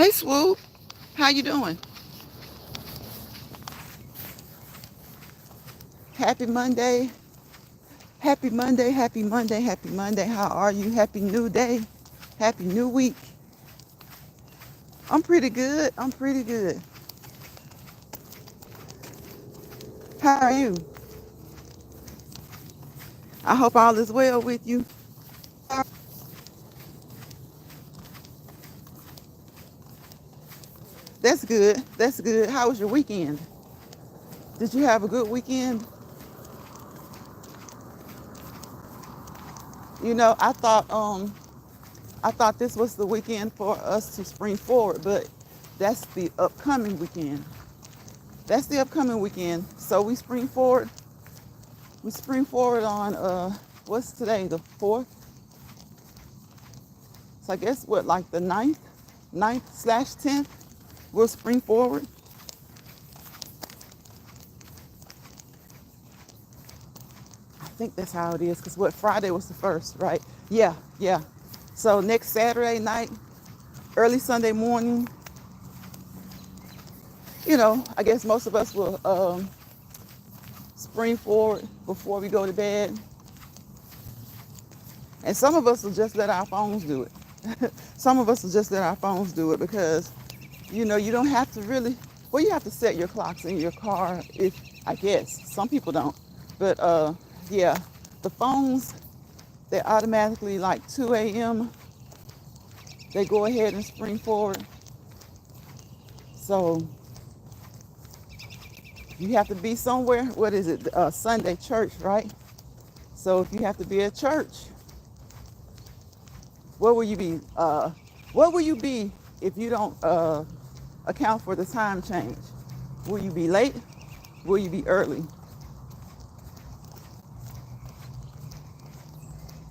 Hey Swoop, how you doing? Happy Monday. Happy Monday, happy Monday, happy Monday. How are you? Happy new day. Happy new week. I'm pretty good. I'm pretty good. How are you? I hope all is well with you. That's good. That's good. How was your weekend? Did you have a good weekend? You know, I thought this was the weekend for us to spring forward, but that's the upcoming weekend. That's the upcoming weekend. So we spring forward. We spring forward on what's today? The 4th. So I guess what, like the ninth/10th, we'll spring forward. I think that's how it is, because what, Friday was the first, right? Yeah, yeah. So next Saturday night, early Sunday morning, I guess most of us will spring forward before we go to bed. And some of us will just let our phones do it. Some of us will just let our phones do it because, you don't have to really, well, you have to set your clocks in your car if, I guess. Some people don't. But yeah, the phones, they automatically like 2 a.m., they go ahead and spring forward. So you have to be somewhere. What is it? Sunday church, right? So if you have to be at church, where will you be? What will you be if you don't account for the time change? Will you be late? Will you be early?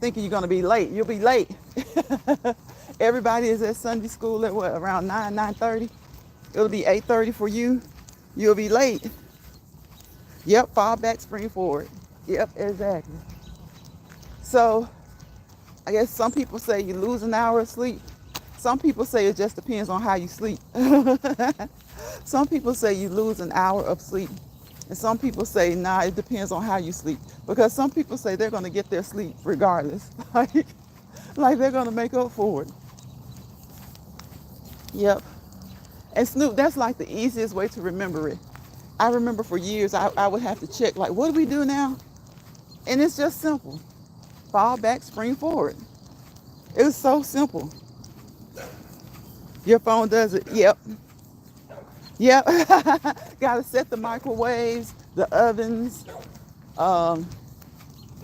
Thinking you're gonna be late. You'll be late. Everybody is at Sunday school at what, around 9:30? It'll be 8:30 for you. You'll be late. Yep, fall back, spring forward. Yep, exactly. So I guess some people say you lose an hour of sleep. Some people say it just depends on how you sleep. Some people say you lose an hour of sleep. And some people say, nah, it depends on how you sleep. Because some people say they're going to get their sleep regardless. Like they're going to make up for it. Yep. And Snoop, that's like the easiest way to remember it. I remember for years I would have to check, like, what do we do now? And it's just simple. Fall back, spring forward. It was so simple. Your phone does it. Yep. Yep. Got to set the microwaves, the ovens, um,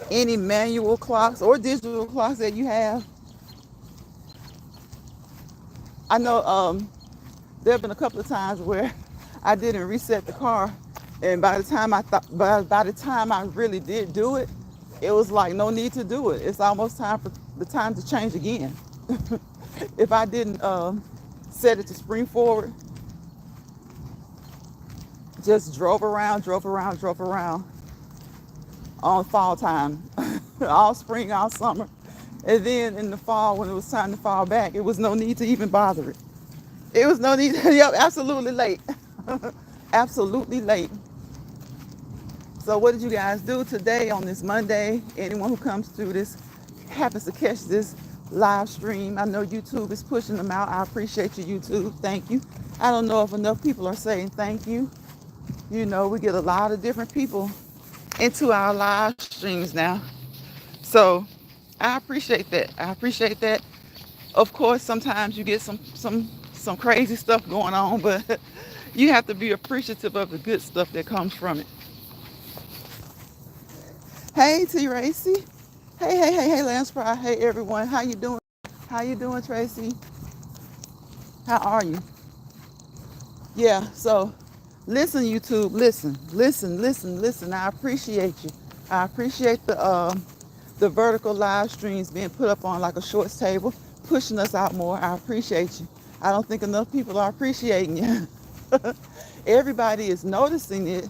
any manual clocks or digital clocks that you have. I know there have been a couple of times where I didn't reset the car, and by the time I really did do it, it was like no need to do it. It's almost time for the time to change again. If I didn't set it to spring forward, just drove around on fall time, all spring, all summer. And then in the fall, when it was time to fall back, it was no need to even bother it. It was no need. Yep, absolutely late. Absolutely late. So what did you guys do today on this Monday? Anyone who comes through this, happens to catch this live stream, I know YouTube is pushing them out. I appreciate you, YouTube. Thank you. I don't know if enough people are saying thank you. We get a lot of different people into our live streams now. So I appreciate that. I appreciate that. Of course, sometimes you get some crazy stuff going on, but you have to be appreciative of the good stuff that comes from it. Hey, T. Racy. Hey, Lance Pride. Hey, everyone. How you doing? How you doing, Tracy? How are you? Yeah, so listen, YouTube. Listen. I appreciate you. I appreciate the vertical live streams being put up on like a shorts table, pushing us out more. I appreciate you. I don't think enough people are appreciating you. Everybody is noticing it,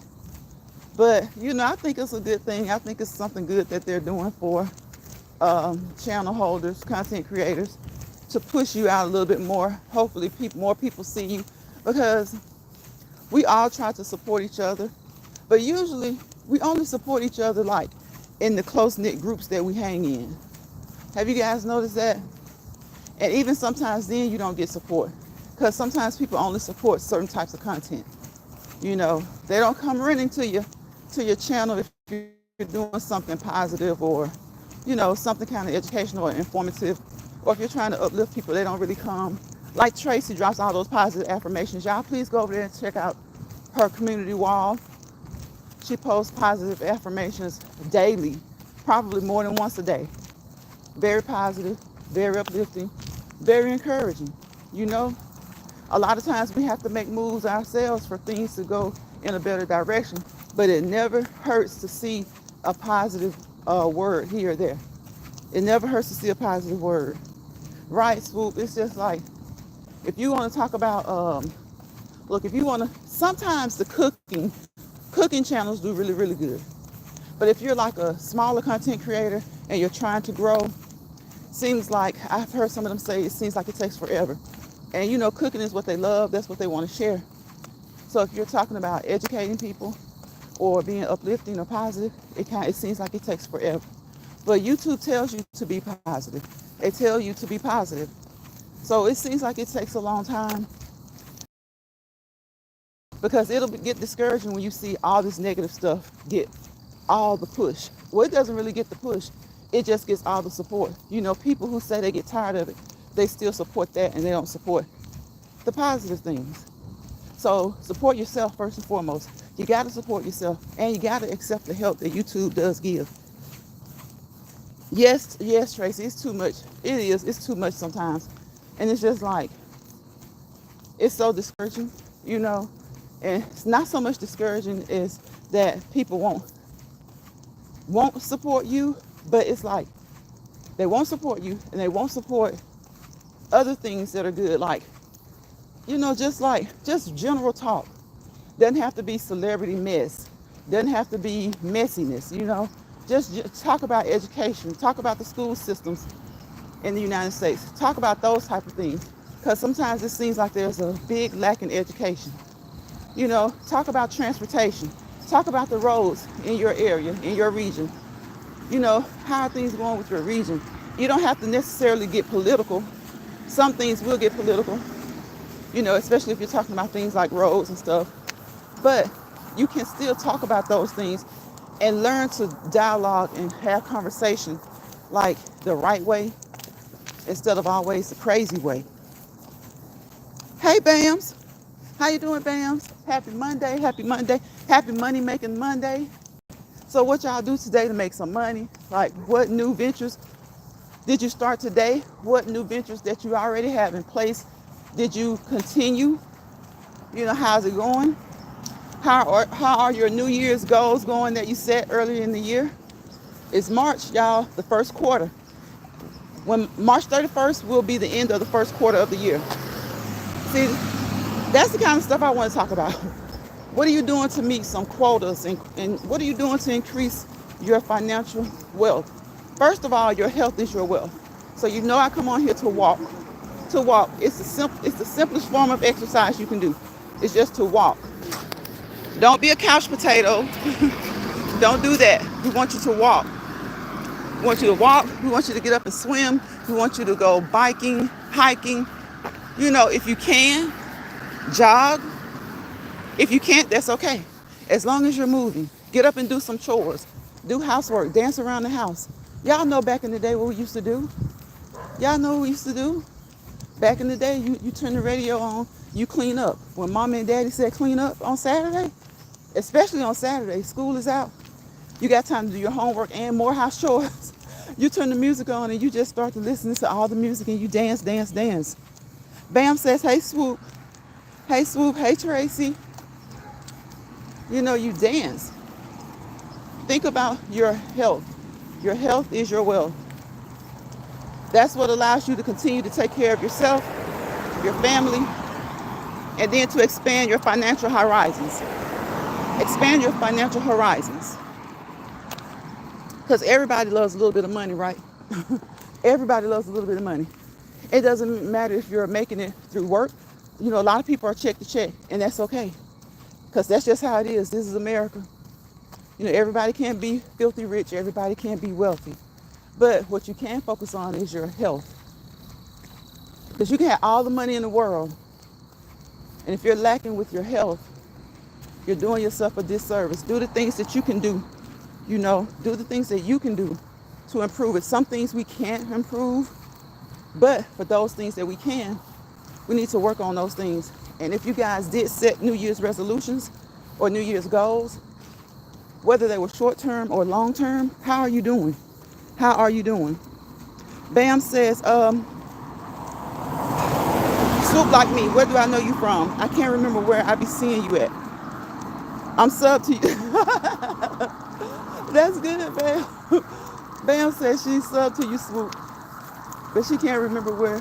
but I think it's a good thing. I think it's something good that they're doing for channel holders, content creators. to push you out a little bit more. Hopefully more people see you, because we all try to support each other, but usually we only support each other like in the close-knit groups that we hang in. Have you guys noticed that? And even sometimes then you don't get support, because sometimes people only support certain types of content. You know, they don't come running to your channel if you're doing something positive, or, you know, something kind of educational or informative, or if you're trying to uplift people, they don't really come. Like Tracy drops all those positive affirmations. Y'all please go over there and check out her community wall. She posts positive affirmations daily, probably more than once a day. Very positive, very uplifting, very encouraging. You know, a lot of times we have to make moves ourselves for things to go in a better direction, but it never hurts to see a positive word here or there. It never hurts to see a positive word. Right, Swoop? It's just like, if you want to talk about, look, if you want to, sometimes the cooking channels do really, really good. But if you're like a smaller content creator and you're trying to grow, seems like, I've heard some of them say, it seems like it takes forever. And you know, cooking is what they love. That's what they want to share. So if you're talking about educating people or being uplifting or positive, it seems like it takes forever. But YouTube tells you to be positive. They tell you to be positive. So it seems like it takes a long time, because it'll get discouraging when you see all this negative stuff get all the push. Well, it doesn't really get the push. It just gets all the support. You know, people who say they get tired of it, they still support that, and they don't support the positive things. So support yourself first and foremost. You got to support yourself, and you got to accept the help that YouTube does give. Yes, Tracy, it's too much. It is. It's too much sometimes. And it's just like, it's so discouraging, you know. And it's not so much discouraging as that people won't support you, but it's like they won't support you and they won't support other things that are good. Like, you know, just general talk. Doesn't have to be celebrity mess. Doesn't have to be messiness, you know. Just talk about education. Talk about the school systems in the United States. Talk about those type of things. Because sometimes it seems like there's a big lack in education. You know, talk about transportation. Talk about the roads in your area, in your region. You know, how are things going with your region? You don't have to necessarily get political. Some things will get political, you know, especially if you're talking about things like roads and stuff. But you can still talk about those things and learn to dialogue and have conversation like the right way instead of always the crazy way. Hey, Bams. How you doing, Bams? Happy Monday, happy Monday, happy money making Monday. So what y'all do today to make some money? Like, what new ventures did you start today? What new ventures that you already have in place did you continue? You know, how's it going? How are your New Year's goals going that you set earlier in the year? It's March, y'all, the first quarter. When March 31st will be the end of the first quarter of the year. See, that's the kind of stuff I want to talk about. What are you doing to meet some quotas, and what are you doing to increase your financial wealth? First of all, your health is your wealth. So you know I come on here to walk. To walk. It's the simplest form of exercise you can do. It's just to walk. Don't be a couch potato. Don't do that. We want you to walk. We want you to walk. We want you to get up and swim. We want you to go biking, hiking. You know, if you can, jog. If you can't, that's okay. As long as you're moving. Get up and do some chores. Do housework. Dance around the house. Y'all know back in the day what we used to do. Y'all know what we used to do. Back in the day, you turn the radio on, you clean up. When mom and daddy said clean up on Saturday, especially on Saturday, school is out. You got time to do your homework and more house chores. You turn the music on and you just start to listen to all the music and you dance, dance, dance. Bam says, hey, Swoop. Hey, Swoop. Hey, Tracy. You know, you dance. Think about your health. Your health is your wealth. That's what allows you to continue to take care of yourself, your family, and then to expand your financial horizons. Expand your financial horizons. Because everybody loves a little bit of money, right? Everybody loves a little bit of money. It doesn't matter if you're making it through work. You know, a lot of people are check to check, and that's okay, because that's just how it is. This is America. You know, everybody can't be filthy rich, everybody can't be wealthy. But what you can focus on is your health. Because you can have all the money in the world, and if you're lacking with your health, you're doing yourself a disservice. Do the things that you can do. You know, do the things that you can do to improve it. Some things we can't improve, but for those things that we can, we need to work on those things. And if you guys did set New Year's resolutions or New Year's goals, whether they were short term or long term, how are you doing? How are you doing? Bam says, Soup Like Me, where do I know you from? I can't remember where I be seeing you at. I'm sub to you. That's good, Bam. Bam says she's sub to you, Swoop, but she can't remember where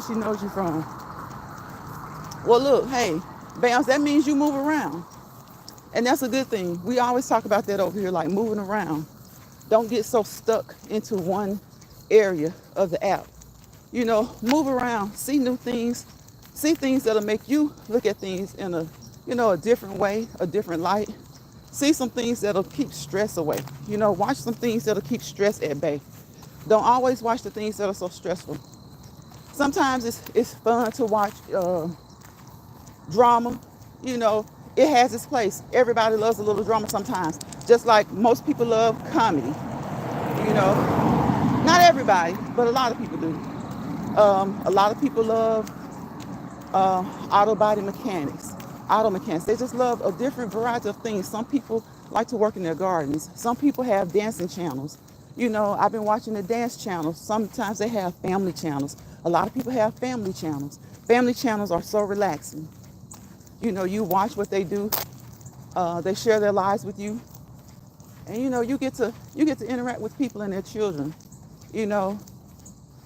she knows you from. Well, look, hey, Bam, that means you move around, and that's a good thing. We always talk about that over here, like moving around. Don't get so stuck into one area of the app. You know, move around, see new things, see things that'll make you look at things in a, you know, a different way, a different light. See some things that'll keep stress away. You know, watch some things that'll keep stress at bay. Don't always watch the things that are so stressful. Sometimes it's fun to watch drama. You know, it has its place. Everybody loves a little drama sometimes. Just like most people love comedy. You know, not everybody, but a lot of people do. A lot of people love auto mechanics. They just love a different variety of things. Some people like to work in their gardens. Some people have dancing channels. You know, I've been watching the dance channels. Sometimes they have family channels. A lot of people have family channels. Family channels are so relaxing. You know, you watch what they do. They share their lives with you. And you know, you get to interact with people and their children. You know,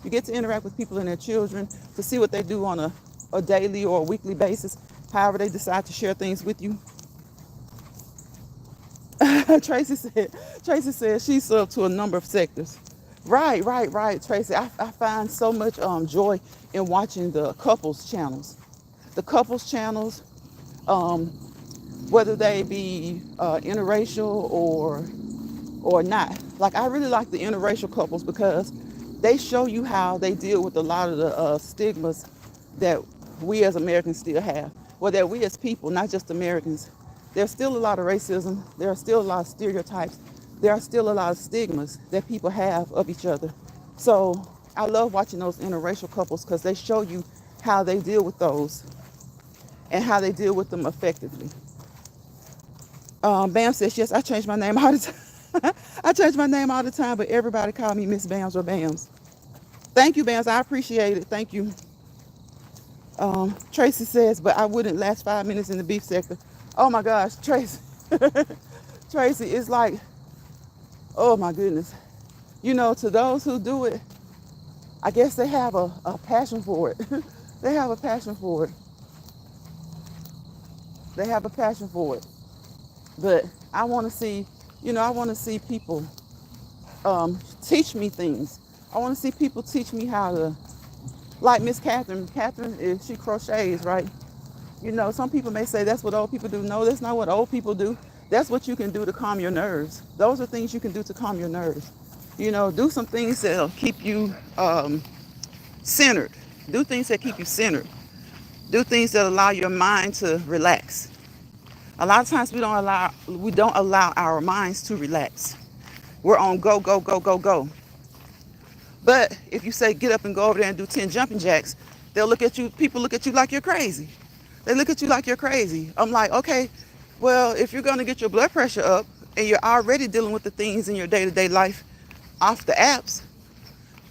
you get to interact with people and their children to see what they do on a daily or a weekly basis, however they decide to share things with you. Tracy said she's subbed to a number of sectors. Right, Tracy. I find so much joy in watching the couples channels. The couples channels, whether they be interracial or not. Like, I really like the interracial couples because they show you how they deal with a lot of the stigmas that we as Americans still have. Well, that we as people, not just Americans. There's still a lot of racism. There are still a lot of stereotypes. There are still a lot of stigmas that people have of each other. So I love watching those interracial couples because they show you how they deal with those and how they deal with them effectively. Bam says, yes, I change my name all the time. I change my name all the time, but everybody call me Miss Bams or Bams. Thank you, Bams. I appreciate it. Thank you. Tracy says, but I wouldn't last 5 minutes in the beef sector. Oh my gosh, Tracy. Tracy, it's like, oh my goodness. You know, to those who do it, I guess they have a passion for it. They have a passion for it. They have a passion for it. But I want to see, I want to see people teach me things. I want to see people teach me how to, like Miss Catherine. Catherine, she crochets, right? You know, some people may say that's what old people do. No, that's not what old people do. That's what you can do to calm your nerves. Those are things you can do to calm your nerves. You know, do some things that'll keep you centered. Do things that keep you centered. Do things that allow your mind to relax. A lot of times we don't allow our minds to relax. We're on go, go, go, go, go. But if you say get up and go over there and do 10 jumping jacks, people look at you like you're crazy. They look at you like you're crazy. I'm like, okay, well, if you're gonna get your blood pressure up and you're already dealing with the things in your day-to-day life off the apps,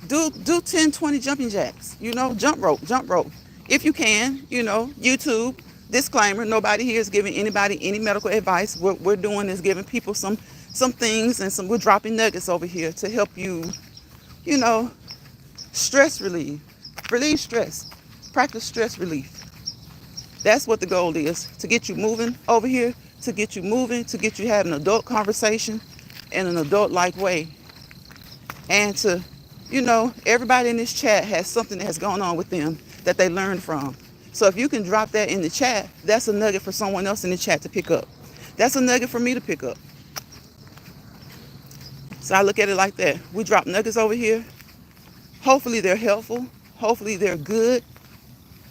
do 10, 20 jumping jacks, jump rope. If you can, YouTube, disclaimer, nobody here is giving anybody any medical advice. What we're doing is giving people some things and we're dropping nuggets over here to help you, stress relief stress, practice stress relief. That's what the goal is, to get you moving over here, to get you having an adult conversation in an adult-like way, and to You know, everybody in this chat has something that has gone on with them that they learned from. So if you can drop that in the chat, that's a nugget for someone else in the chat to pick up. That's a nugget for me to pick up. So I look at it like that. We drop nuggets over here. Hopefully they're helpful. Hopefully they're good.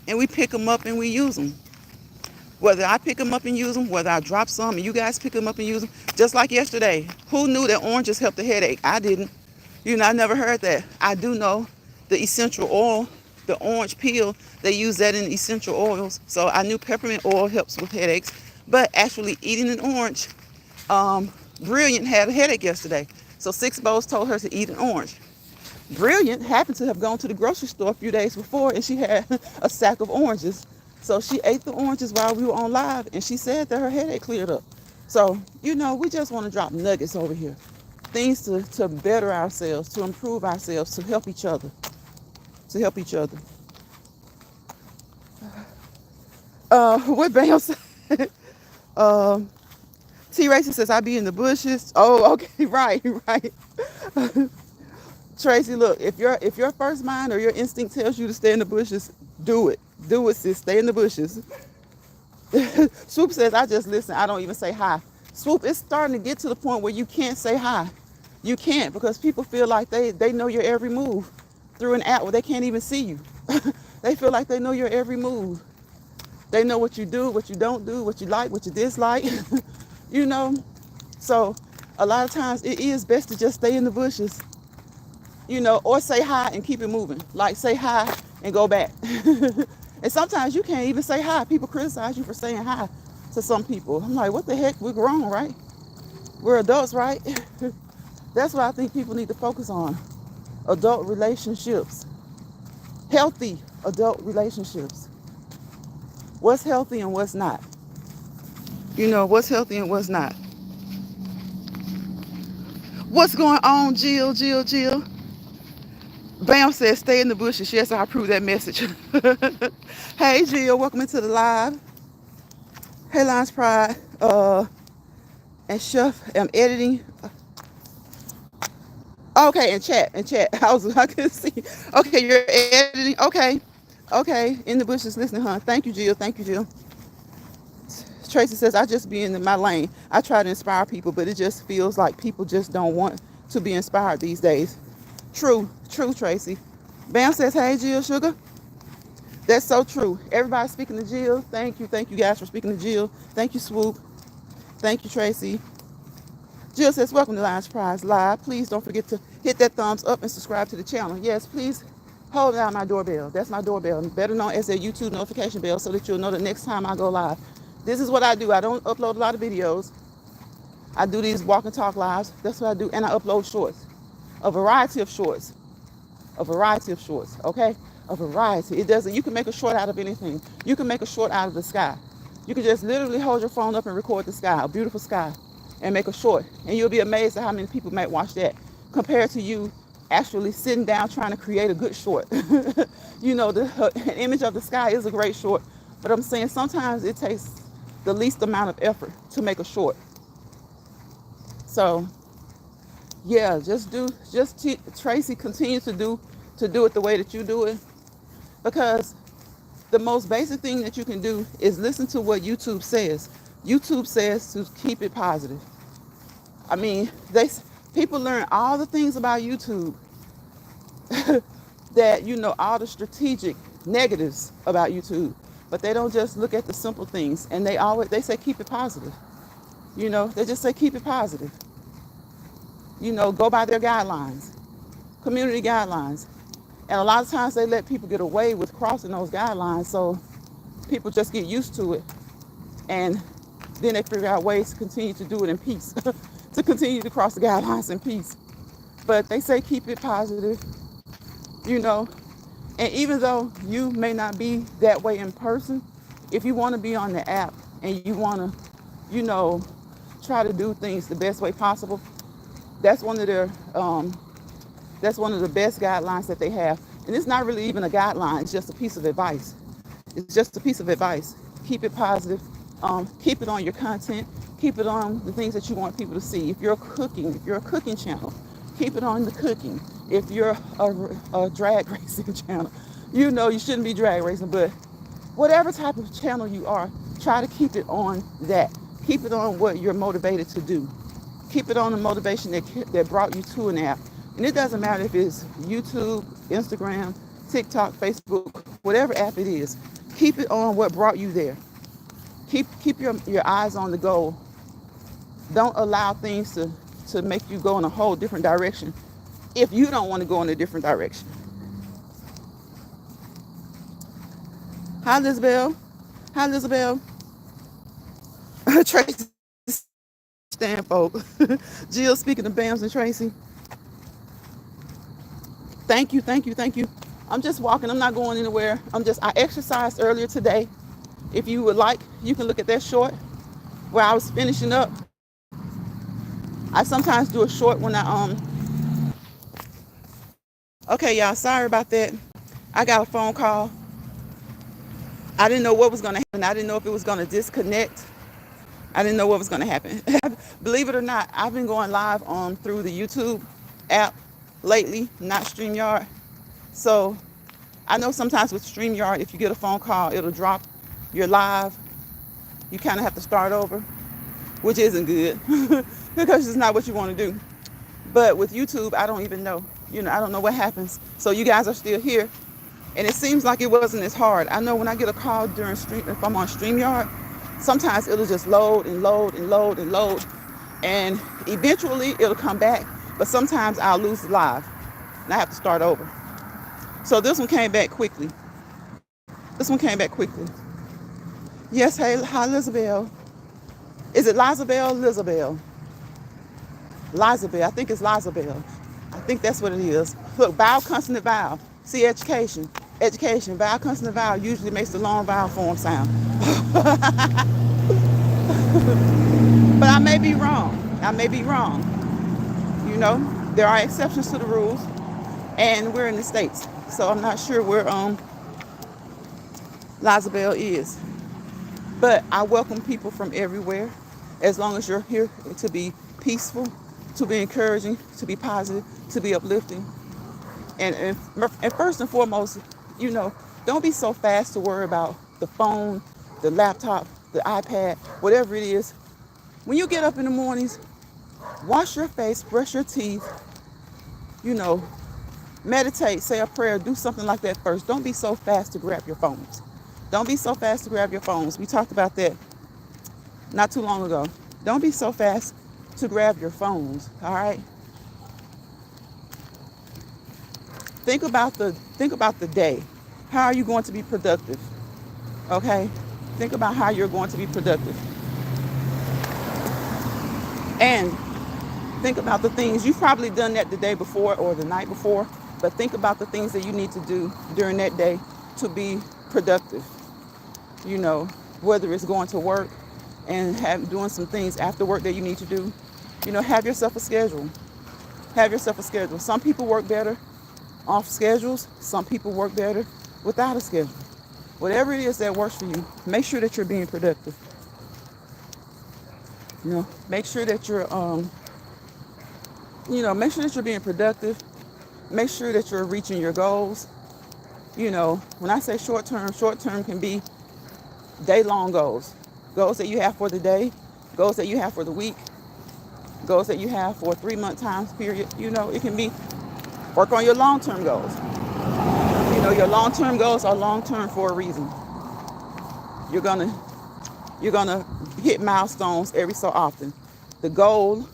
And we pick them up and we use them. Whether I pick them up and use them, whether I drop some and you guys pick them up and use them. Just like yesterday. Who knew that oranges help the headache? I didn't. You know, I never heard that. I do know the essential oil, the orange peel, they use that in essential oils. So I knew peppermint oil helps with headaches. But actually eating an orange, Brilliant had a headache yesterday. So Six Bowls told her to eat an orange. Brilliant happened to have gone to the grocery store a few days before and she had a sack of oranges. So she ate the oranges while we were on live and she said that her headache cleared up. So, you know, we just want to drop nuggets over here. Things to better ourselves, to improve ourselves, to help each other. To help each other. What Bam said. um, T. Racy says, I be in the bushes. Oh, okay, right, right. Tracy, look, if your first mind or your instinct tells you to stay in the bushes, do it. Do it, sis. Stay in the bushes. Swoop says, I just listen. I don't even say hi. Swoop, it's starting to get to the point where you can't say hi. You can't because people feel like they know your every move through an app where they can't even see you. They feel like they know your every move. They know what you do, what you don't do, what you like, what you dislike. You know? So a lot of times it is best to just stay in the bushes, you know, or say hi and keep it moving. Like say hi and go back. And sometimes you can't even say hi. People criticize you for saying hi to some people. I'm like, what the heck? We're grown, right? We're adults, right? That's what I think people need to focus on. Adult relationships. Healthy adult relationships. What's healthy and what's not. You know, what's healthy and what's not. What's going on, Jill, Jill, Jill? Bam says, stay in the bushes. Yes, I approve that message. Hey, Jill, welcome into the live. Hey, Lines Pride. And Chef, I'm editing. Okay, in chat. I couldn't see. Okay, you're editing. Okay, in the bushes listening, huh? Thank you, Jill. Thank you, Jill. Tracy says, I just be in my lane. I try to inspire people, but it just feels like people just don't want to be inspired these days. True, Tracy. Bam says, hey, Jill, sugar. That's so true. Everybody speaking to Jill. Thank you guys for speaking to Jill. Thank you, Swoop. Thank you, Tracy. Jill says, welcome to Lions Prize Live. Please don't forget to hit that thumbs up and subscribe to the channel. Yes, please hold down my doorbell. That's my doorbell, better known as a YouTube notification bell, so that you'll know the next time I go live. This is what I do. I don't upload a lot of videos. I do these walk and talk lives. That's what I do. And I upload shorts. A variety of shorts. Okay? A variety. It doesn't, you can make a short out of anything. You can make a short out of the sky. You can just literally hold your phone up and record the sky, a beautiful sky, and make a short. And you'll be amazed at how many people might watch that compared to you actually sitting down trying to create a good short. You know, an image of the sky is a great short, but I'm saying sometimes it takes the least amount of effort to make a short. So yeah, Tracy, continue to do it the way that you do it, because the most basic thing that you can do is listen to what YouTube says. YouTube says to keep it positive. I mean, people learn all the things about YouTube that, you know, all the strategic negatives about YouTube, but they don't just look at the simple things, and they say keep it positive. You know, they just say keep it positive. You know, go by their guidelines, community guidelines. And a lot of times they let people get away with crossing those guidelines, so people just get used to it. And then they figure out ways to continue to do it in peace, to continue to cross the guidelines in peace. But they say keep it positive, you know. And even though you may not be that way in person, if you want to be on the app and you want to, you know, try to do things the best way possible, that's one of the best guidelines that they have. And it's not really even a guideline, it's just a piece of advice. It's just a piece of advice. Keep it positive. Keep it on your content. Keep it on the things that you want people to see. If you're a cooking channel, keep it on the cooking. If you're a drag racing channel, you know you shouldn't be drag racing, but whatever type of channel you are, try to keep it on that. Keep it on what you're motivated to do. Keep it on the motivation that brought you to an app. And it doesn't matter if it's YouTube, Instagram, TikTok, Facebook, whatever app it is. Keep it on what brought you there. Keep your eyes on the goal. Don't allow things to make you go in a whole different direction if you don't want to go in a different direction. Hi, Lizabelle. Hi, Lizabelle. Tracy Stanfolk. Jill speaking to Bams and Tracy. Thank you, thank you, thank you. I'm just walking. I'm not going anywhere. I exercised earlier today. If you would like, you can look at that short where I was finishing up. I sometimes do a short when okay, y'all, sorry about that. I got a phone call. I didn't know what was going to happen. I didn't know if it was going to disconnect. I didn't know what was going to happen. Believe it or not, I've been going live through the YouTube app lately, not StreamYard. So I know sometimes with StreamYard, if you get a phone call, it'll drop your live. You kind of have to start over, which isn't good because it's not what you want to do. But with YouTube, I don't even know. I don't know what happens. So you guys are still here. And it seems like it wasn't as hard. I know when I get a call during if I'm on StreamYard, sometimes it'll just load and load and load and load. And eventually it'll come back. But sometimes I'll lose the live and I have to start over. So this one came back quickly. Yes, hey, hi, Lizabelle. Is it Lizabelle or Lizabelle? Lizabelle, I think it's Lizabelle. I think that's what it is. Look, vowel, consonant, vowel. See, education. Vowel, consonant, vowel usually makes the long vowel form sound. But I may be wrong. There are exceptions to the rules, and we're in the States. So I'm not sure where Lizabelle is. But I welcome people from everywhere, as long as you're here to be peaceful, to be encouraging, to be positive, to be uplifting. And first and foremost, don't be so fast to worry about the phone, the laptop, the iPad, whatever it is. When you get up in the mornings, wash your face, brush your teeth, meditate, say a prayer, do something like that first. Don't be so fast to grab your phones. We talked about that not too long ago. Don't be so fast to grab your phones, all right? Think about the day. How are you going to be productive? Okay? Think about how you're going to be productive. And think about the things you've probably done that the day before or the night before, but think about the things that you need to do during that day to be productive. Whether it's going to work and doing some things after work that you need to do. Have yourself a schedule. Some people work better off schedules. Some people work better without a schedule. Whatever it is that works for you, make sure that you're being productive. Make sure that you're being productive. Make sure that you're reaching your goals. When I say short term can be day-long goals that you have for the day, goals that you have for the week, goals that you have for a 3-month time period. It can be work on your long-term goals. Your long-term goals are long-term for a reason. You're gonna hit milestones every so often. The goals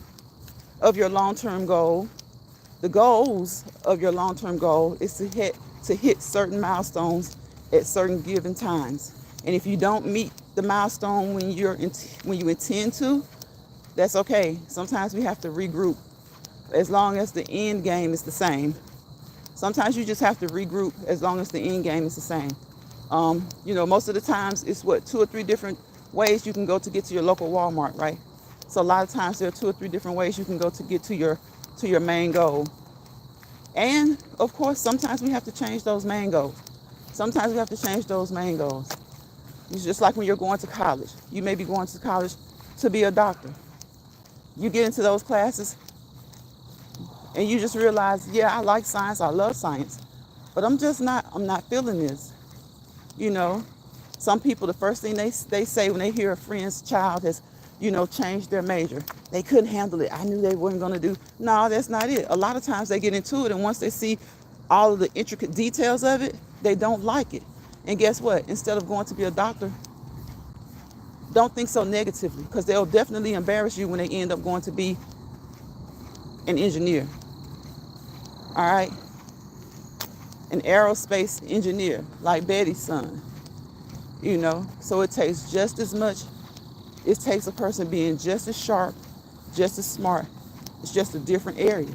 of your long-term goal is to hit certain milestones at certain given times. And if you don't meet the milestone when you intend to, that's okay. Sometimes we have to regroup, as long as the end game is the same. Sometimes you just have to regroup as long as the end game is the same. Most of the times it's 2 or 3 different ways you can go to get to your local Walmart, right? So a lot of times there are 2 or 3 different ways you can go to get to your main goal. And of course, sometimes we have to change those main goals. It's just like when you're going to college. You may be going to college to be a doctor. You get into those classes, And you just realize, yeah, I like science, I love science, but I'm not feeling this, you know. Some people, the first thing they say when they hear a friend's child has, changed their major, they couldn't handle it. I knew they weren't going to do. No, that's not it. A lot of times they get into it, and once they see all of the intricate details of it, they don't like it. And guess what? Instead of going to be a doctor, don't think so negatively, because they'll definitely embarrass you when they end up going to be an engineer. All right? An aerospace engineer, like Betty's son. So it takes just as much. It takes a person being just as sharp, just as smart. It's just a different area.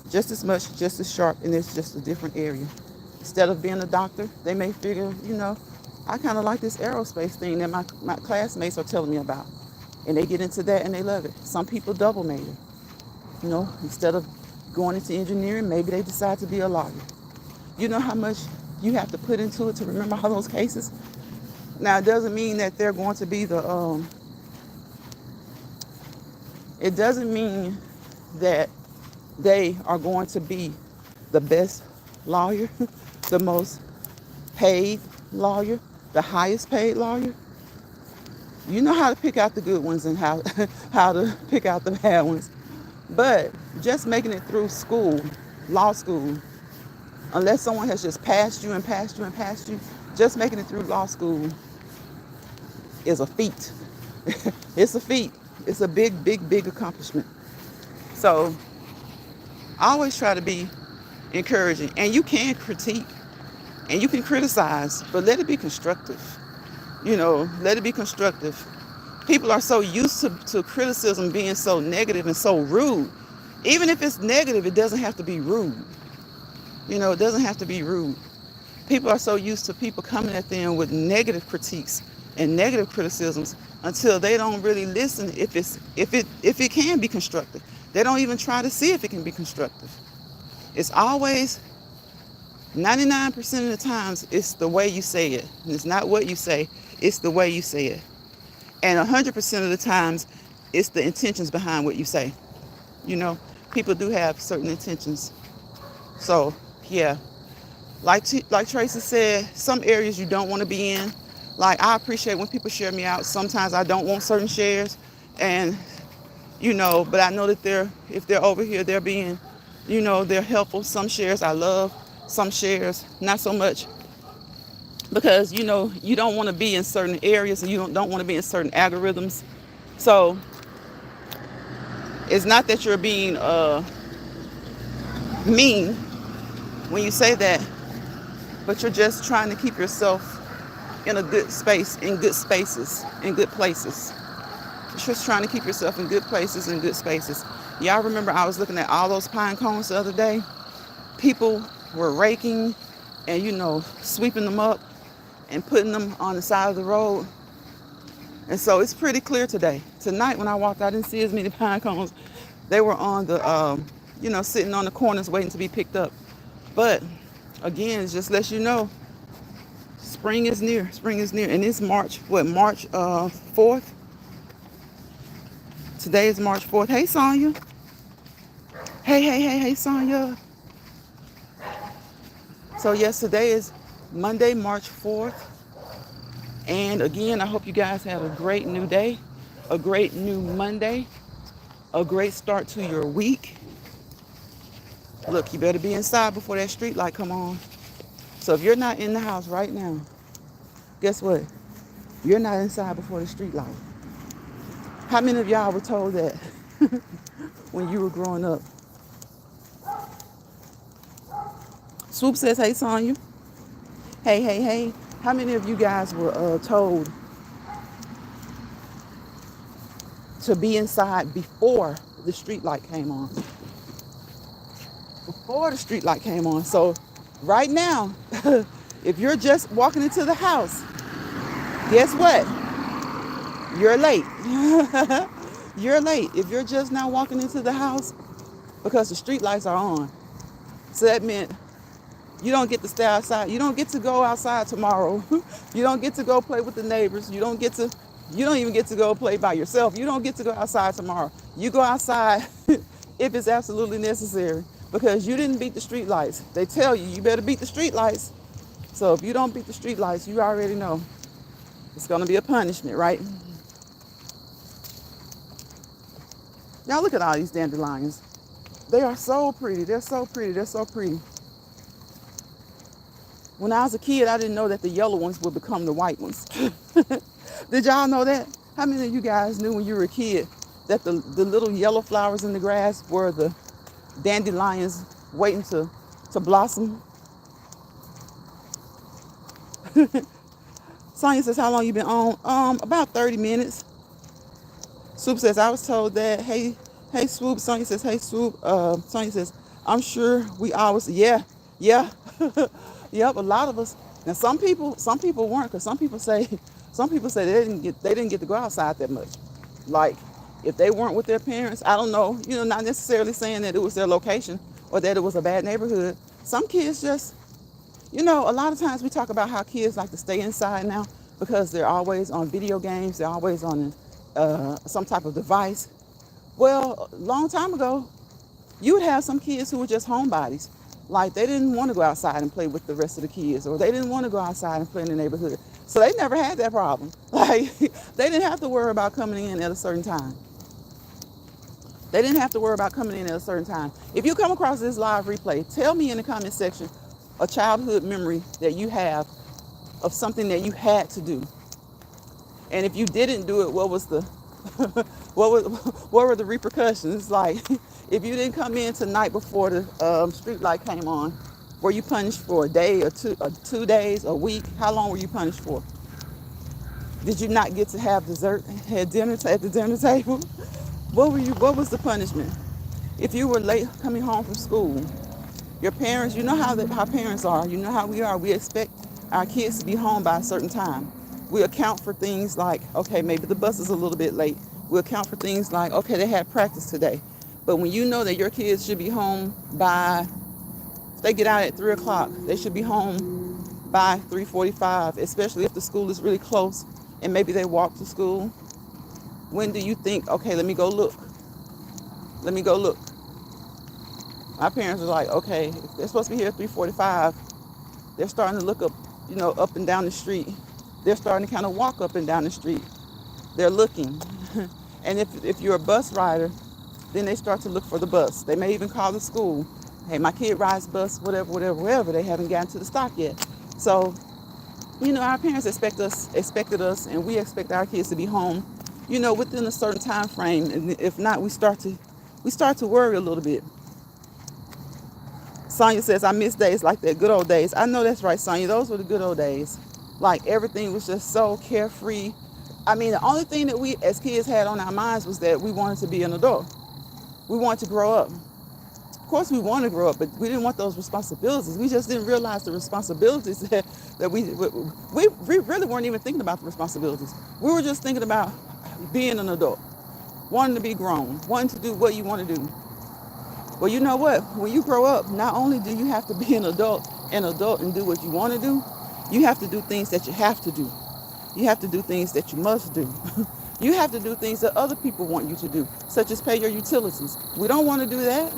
Just as much, just as sharp, and it's just a different area. Instead of being a doctor, they may figure, I kind of like this aerospace thing that my classmates are telling me about. And they get into that and they love it. Some people double major. Instead of going into engineering, maybe they decide to be a lawyer. You know how much you have to put into it to remember all those cases? Now, it doesn't mean that they're going to be it doesn't mean that they are going to be the best lawyer, the most paid lawyer, the highest paid lawyer. You know how to pick out the good ones and how to pick out the bad ones. But just making it through school, law school, unless someone has just passed you and passed you and passed you, just making it through law school is a feat. It's a feat. It's a big, big, big accomplishment. So I always try to be encouraging. And you can critique and you can criticize, but let it be constructive. Let it be constructive. People are so used to criticism being so negative and so rude. Even if it's negative, it doesn't have to be rude. It doesn't have to be rude. People are so used to people coming at them with negative critiques and negative criticisms until they don't really listen if it can be constructive. They don't even try to see if it can be constructive. It's always 99% of the times it's the way you say it. And it's not what you say, it's the way you say it. And 100% of the times it's the intentions behind what you say. People do have certain intentions. So, yeah. Like Tracy said, some areas you don't want to be in. Like, I appreciate when people share me out. Sometimes I don't want certain shares. And, but I know that if they're over here, they're being, they're helpful. Some shares I love, some shares not so much. Because, you don't want to be in certain areas and you don't want to be in certain algorithms. So, it's not that you're being mean when you say that, but you're just trying to keep yourself in a good space, in good spaces, in good places. You're just trying to keep yourself in good places, in good spaces. Y'all remember I was looking at all those pine cones the other day? People were raking and, sweeping them up and putting them on the side of the road. And so it's pretty clear today. Tonight when I walked out, I didn't see as many pine cones. They were on the, sitting on the corners waiting to be picked up. But again, it just lets you know, spring is near. Spring is near. And it's March 4th? Today is March 4th. Hey, Sonya. Hey, Sonya. So, yes, today is Monday, March 4th. And again, I hope you guys have a great new day, a great new Monday, a great start to your week. Look, you better be inside before that street light come on. So if you're not in the house right now, guess what? You're not inside before the street light. How many of y'all were told that when you were growing up? Swoop says, hey, Sonya. Hey. How many of you guys were told to be inside before the street light came on? Before the street light came on. So right now, if you're just walking into the house, guess what? You're late. You're late. If you're just now walking into the house because the street lights are on. So that meant you don't get to stay outside. You don't get to go outside tomorrow. You don't get to go play with the neighbors. You don't even get to go play by yourself. You don't get to go outside tomorrow. You go outside if it's absolutely necessary, because you didn't beat the street lights. They tell you, you better beat the street lights. So if you don't beat the street lights, you already know it's going to be a punishment, right? Now look at all these dandelions. They are so pretty. They're so pretty. They're so pretty. When I was a kid, I didn't know that the yellow ones would become the white ones. Did y'all know that? How many of you guys knew when you were a kid that the little yellow flowers in the grass were the dandelions waiting to blossom? Sonya says, how long you been on? About 30 minutes. Swoop says, I was told that. Hey, Swoop. Sonya says, hey, Swoop. Sonya says, I'm sure we always, yeah. Yep, a lot of us. Now, some people weren't, because some people say they didn't get to go outside that much. Like, if they weren't with their parents, I don't know, not necessarily saying that it was their location or that it was a bad neighborhood. Some kids just, a lot of times we talk about how kids like to stay inside now because they're always on video games, they're always on some type of device. Well, a long time ago, you would have some kids who were just homebodies. Like, they didn't want to go outside and play with the rest of the kids, or they didn't want to go outside and play in the neighborhood. So they never had that problem. Like, they didn't have to worry about coming in at a certain time. They didn't have to worry about coming in at a certain time. If you come across this live replay, tell me in the comment section a childhood memory that you have of something that you had to do. And if you didn't do it, what was the what were the repercussions? Like, if you didn't come in tonight before the street light came on, were you punished for a day or 2 days, a week? How long were you punished for? Did you not get to have dessert at the dinner table? What was the punishment? If you were late coming home from school, your parents, you know how parents are, you know how we are. We expect our kids to be home by a certain time. We account for things like, okay, maybe the bus is a little bit late. We account for things like, okay, they had practice today. But when you know that your kids should be home by, if they get out at 3 o'clock, they should be home by 3:45, especially if the school is really close and maybe they walk to school. When do you think, okay, let me go look. My parents were like, okay, if they're supposed to be here at 3:45, they're starting to look up, up and down the street. They're starting to kind of walk up and down the street. They're looking. And if you're a bus rider, then they start to look for the bus. They may even call the school. Hey, my kid rides bus, whatever. They haven't gotten to the stop yet. So, our parents expected us, and we expect our kids to be home, within a certain time frame. And if not, we start to worry a little bit. Sonya says, I miss days like that, good old days. I know that's right, Sonya. Those were the good old days. Like, everything was just so carefree. I mean, the only thing that we as kids had on our minds was that we wanted to be an adult. We wanted to grow up. Of course, we wanted to grow up, but we didn't want those responsibilities. We just didn't realize the responsibilities that we really weren't even thinking about the responsibilities. We were just thinking about being an adult, wanting to be grown, wanting to do what you want to do. Well, you know what? When you grow up, not only do you have to be an adult and do what you want to do, you have to do things that you have to do. You have to do things that you must do. You have to do things that other people want you to do, such as pay your utilities. We don't want to do that.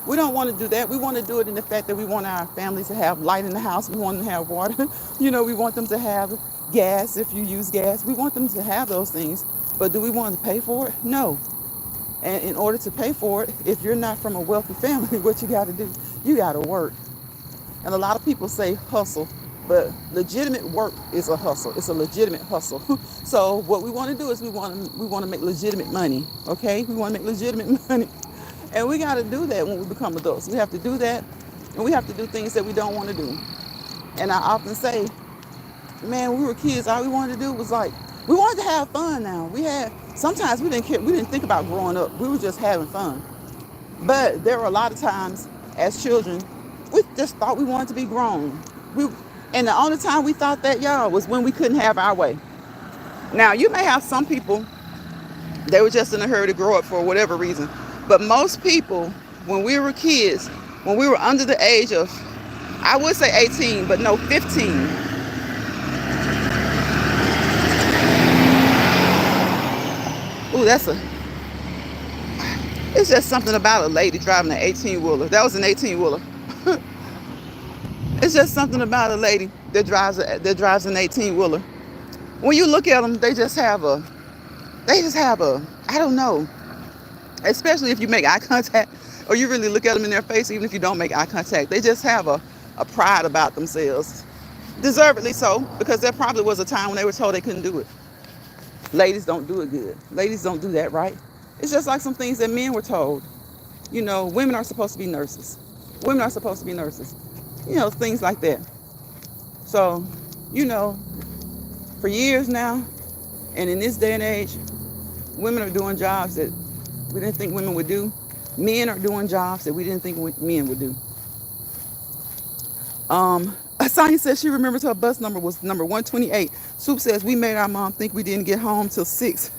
We don't want to do that. We want to do it in the fact that we want our families to have light in the house. We want them to have water. We want them to have gas if you use gas. We want them to have those things. But do we want to pay for it? No. And in order to pay for it, if you're not from a wealthy family, what you got to do, you got to work. And a lot of people say hustle, but legitimate work is a hustle. It's a legitimate hustle. So what we want to do is we want to make legitimate money, okay? We want to make legitimate money. And we got to do that when we become adults. We have to do that, and we have to do things that we don't want to do. And I often say, man, when we were kids, all we wanted to do was we wanted to have fun now. Sometimes we didn't care. We didn't think about growing up. We were just having fun. But there were a lot of times as children, we just thought we wanted to be grown. And the only time we thought that, y'all, was when we couldn't have our way. Now, you may have some people, they were just in a hurry to grow up for whatever reason. But most people, when we were kids, when we were under the age of, I would say 18, but no, 15. Ooh, It's just something about a lady driving an 18-wheeler. That was an 18-wheeler. It's just something about a lady that drives an 18-wheeler. When you look at them, they just have a I don't know. Especially if you make eye contact or you really look at them in their face, even if you don't make eye contact, they just have a pride about themselves. Deservedly so, because there probably was a time when they were told they couldn't do it. Ladies don't do it good. Ladies don't do that right. It's just like some things that men were told. Women are supposed to be nurses. Women are supposed to be nurses. Things like that. So, you know, for years now, and in this day and age, women are doing jobs that we didn't think women would do. Men are doing jobs that we didn't think men would do. Sonya says she remembers her bus number was number 128. Soup says we made our mom think we didn't get home till 6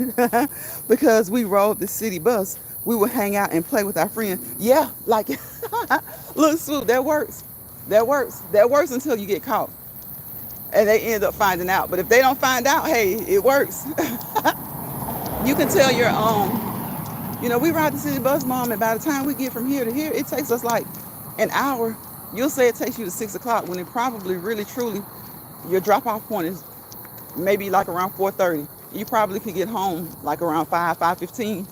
because we rode the city bus. We would hang out and play with our friends. Yeah, like, look, Soup, that works. That works. That works until you get caught. And they end up finding out. But if they don't find out, hey, it works. You can tell your we ride the city bus, Mom, and by the time we get from here to here, it takes us like an hour. You'll say it takes you to 6 o'clock when it probably really truly your drop off point is maybe like around 4:30. You probably could get home like around 5:15.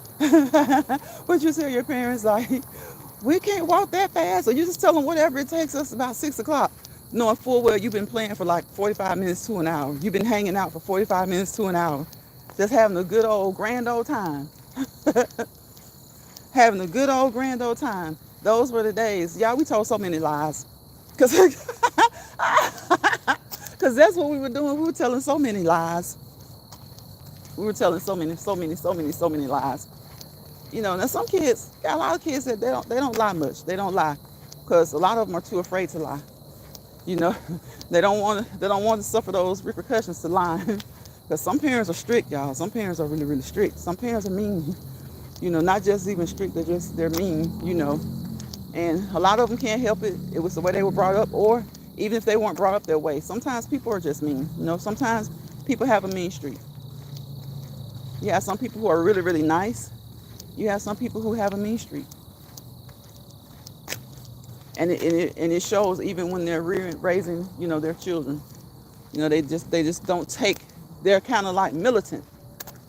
But you tell your parents like, we can't walk that fast. So you just tell them whatever it takes us about 6 o'clock, knowing full well you've been playing for like 45 minutes to an hour. You've been hanging out for 45 minutes to an hour. Just having a good old grand old time. Having a good old grand old time. Those were the days. Y'all, we told so many lies. Because that's what we were doing. We were telling so many lies. We were telling so many lies. Now some kids, got a lot of kids that they don't lie much. They don't lie. Because a lot of them are too afraid to lie. They don't want to suffer those repercussions to lying. Because some parents are strict, y'all. Some parents are really, really strict. Some parents are mean. Not just even strict, they're mean, And a lot of them can't help it. It was the way they were brought up, or even if they weren't brought up that way. Sometimes people are just mean. Sometimes people have a mean streak. You have some people who are really, really nice. You have some people who have a mean streak. And it shows even when they're raising, their children. They just don't take. They're kind of like militant.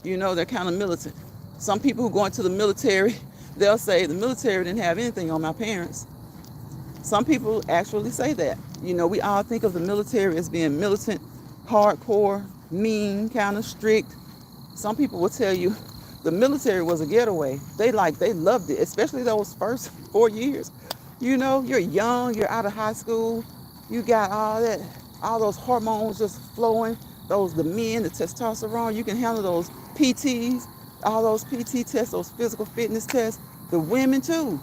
They're kind of militant. Some people who go into the military, they'll say the military didn't have anything on my parents. Some people actually say that. We all think of the military as being militant, hardcore, mean, kind of strict. Some people will tell you the military was a getaway. They loved it, especially those first 4 years. You're young, you're out of high school, you got all those hormones just flowing, the men, the testosterone, you can handle those PTs, all those PT tests, those physical fitness tests. The women too,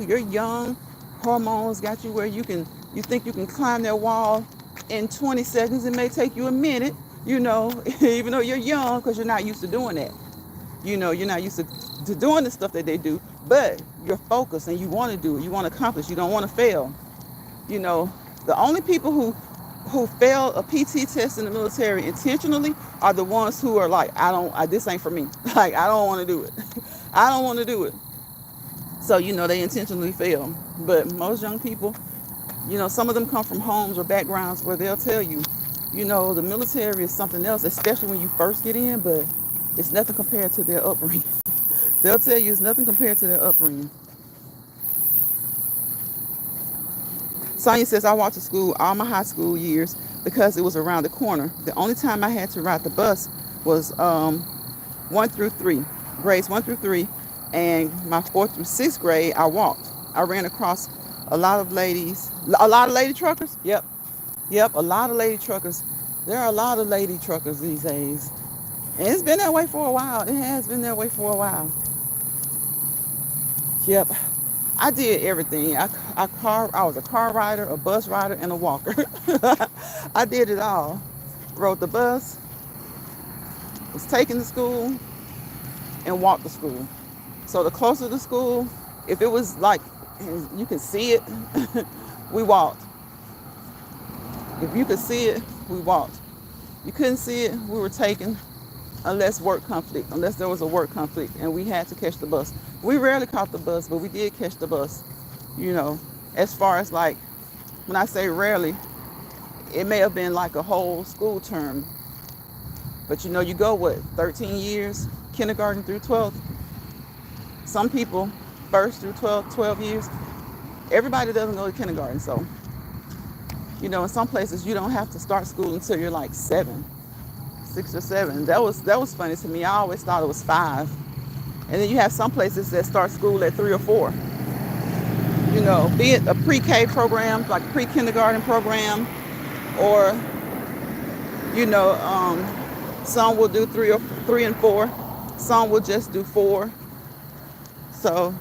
you're young, hormones got you where you think you can climb that wall in 20 seconds. It may take you a minute, even though you're young, because you're not used to doing that. You're not used to doing the stuff that they do, but you're focused and you want to do it. You want to accomplish. You don't want to fail. The only people who fail a PT test in the military intentionally are the ones who are like, this ain't for me. Like, I don't want to do it. I don't want to do it. So, they intentionally fail. But most young people, some of them come from homes or backgrounds where they'll tell you, the military is something else, especially when you first get in, but it's nothing compared to their upbringing. They'll tell you it's nothing compared to their upbringing. Sonia says, I walked to school all my high school years because it was around the corner. The only time I had to ride the bus was grades 1 through 3, and my 4th through 6th grade, I walked. I ran across a lot of lady truckers. Yep, a lot of lady truckers. There are a lot of lady truckers these days. And it's been that way for a while. It has been that way for a while. Yep. I did everything. I was a car rider, a bus rider, and a walker. I did it all. Rode the bus, was taken to school, and walked to school. So the closer to school, if it was like you can see it, we walked. If you could see it, we walked. You couldn't see it, we were taken, unless there was a work conflict and we had to catch the bus. We rarely caught the bus, but we did catch the bus. You know, as far as like, when I say rarely, it may have been like a whole school term. But you go what, 13 years, kindergarten through 12th. Some people, first through 12 years. Everybody doesn't go to kindergarten. So, in some places you don't have to start school until you're like 6 or 7. That was funny to me. I always thought it was 5. And then you have some places that start school at 3 or 4. Be it a pre-K program, like a pre-kindergarten program, or some will do 3 and 4. Some will just do 4. So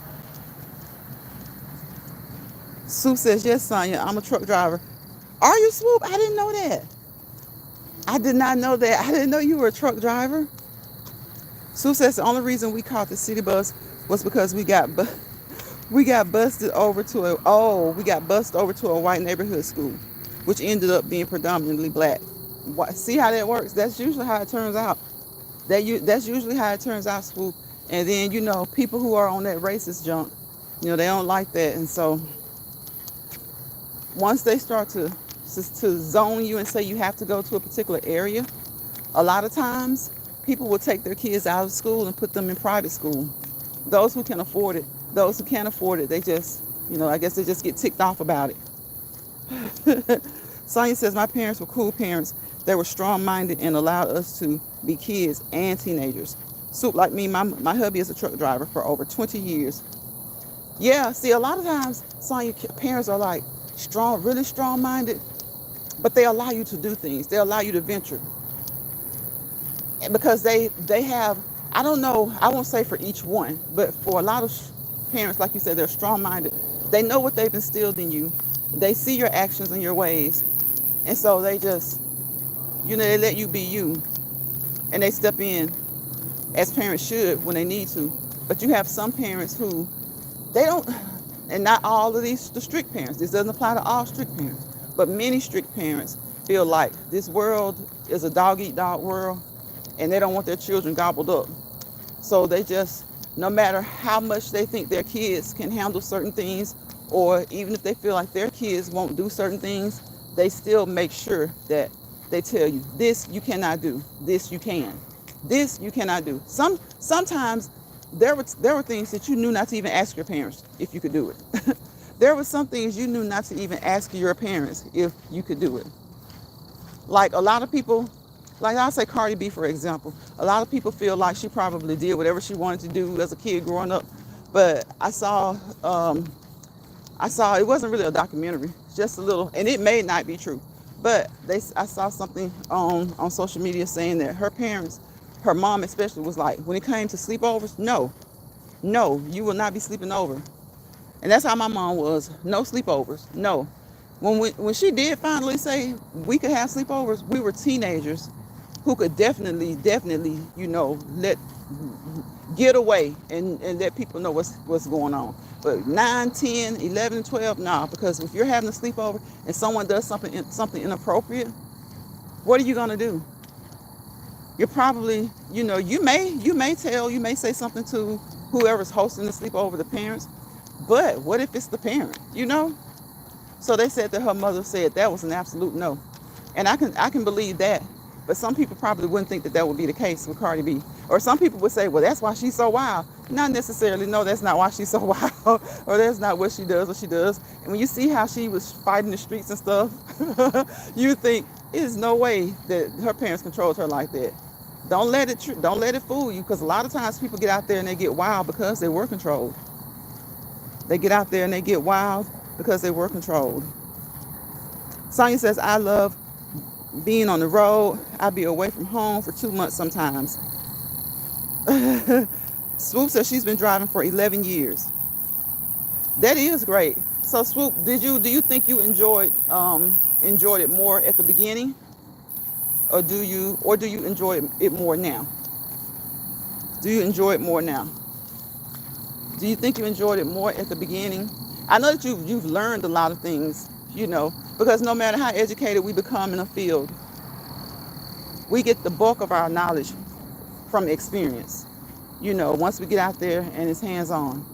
Sue says, yes, Sonya, I'm a truck driver. Are you, Swoop? I didn't know that. I did not know that. I didn't know you were a truck driver. Sue says the only reason we caught the city bus was because we got bused over to a white neighborhood school, which ended up being predominantly black. See how that works? That's usually how it turns out. That's usually how it turns out, Swoop. And then, people who are on that racist junk, they don't like that. And so once they start to zone you and say you have to go to a particular area, a lot of times people will take their kids out of school and put them in private school. Those who can afford it. Those who can't afford it, they just, I guess they just get ticked off about it. Sonia says, my parents were cool parents. They were strong-minded and allowed us to be kids and teenagers. Soup, like me, my hubby is a truck driver for over 20 years. Yeah, see, a lot of times, Sonia, parents are like really strong-minded, but they allow you to do things. They allow you to venture. Because they have, I don't know, I won't say for each one, but for a lot of parents, like you said, they're strong-minded. They know what they've instilled in you. They see your actions and your ways. And so they just, they let you be you. And they step in, as parents should, when they need to. But you have some parents who, they don't, and not all of the strict parents. This doesn't apply to all strict parents. But many strict parents feel like this world is a dog-eat-dog world, and they don't want their children gobbled up. So they just, no matter how much they think their kids can handle certain things, or even if they feel like their kids won't do certain things, they still make sure that they tell you, this you cannot do, this you can, this you cannot do. Sometimes there were things that you knew not to even ask your parents if you could do it. There were some things you knew not to even ask your parents if you could do it. Like a lot of people, like I'll say Cardi B, for example. A lot of people feel like she probably did whatever she wanted to do as a kid growing up. But I saw it wasn't really a documentary, just a little, and it may not be true. But I saw something on social media saying that her mom especially, was like, when it came to sleepovers, no, you will not be sleeping over. And that's how my mom was. No sleepovers, no. When she did finally say we could have sleepovers, we were teenagers who could definitely, get away and let people know what's going on. But 9, 10, 11, 12, nah, because if you're having a sleepover and someone does something inappropriate, what are you gonna do? You're probably, you may say something to whoever's hosting the sleepover, the parents, but what if it's the parent, So they said that her mother said that was an absolute no. And I can believe that. But some people probably wouldn't think that would be the case with Cardi B. Or some people would say, well, that's why she's so wild. Not necessarily. No, that's not why she's so wild. Or that's not what she does. And when you see how she was fighting the streets and stuff, you think, there's no way that her parents controlled her like that. Don't let it fool you, because a lot of times people get out there and they get wild because they were controlled. They get out there and they get wild because they were controlled. Sonya says, I love being on the road. I'll be away from home for 2 months sometimes. Swoop says she's been driving for 11 years. That is great. So Swoop, do you think you enjoyed it more at the beginning? Or do you enjoy it more now? Do you enjoy it more now? Do you think you enjoyed it more at the beginning? I know that you've learned a lot of things, because no matter how educated we become in a field, we get the bulk of our knowledge from experience. once we get out there and it's hands-on.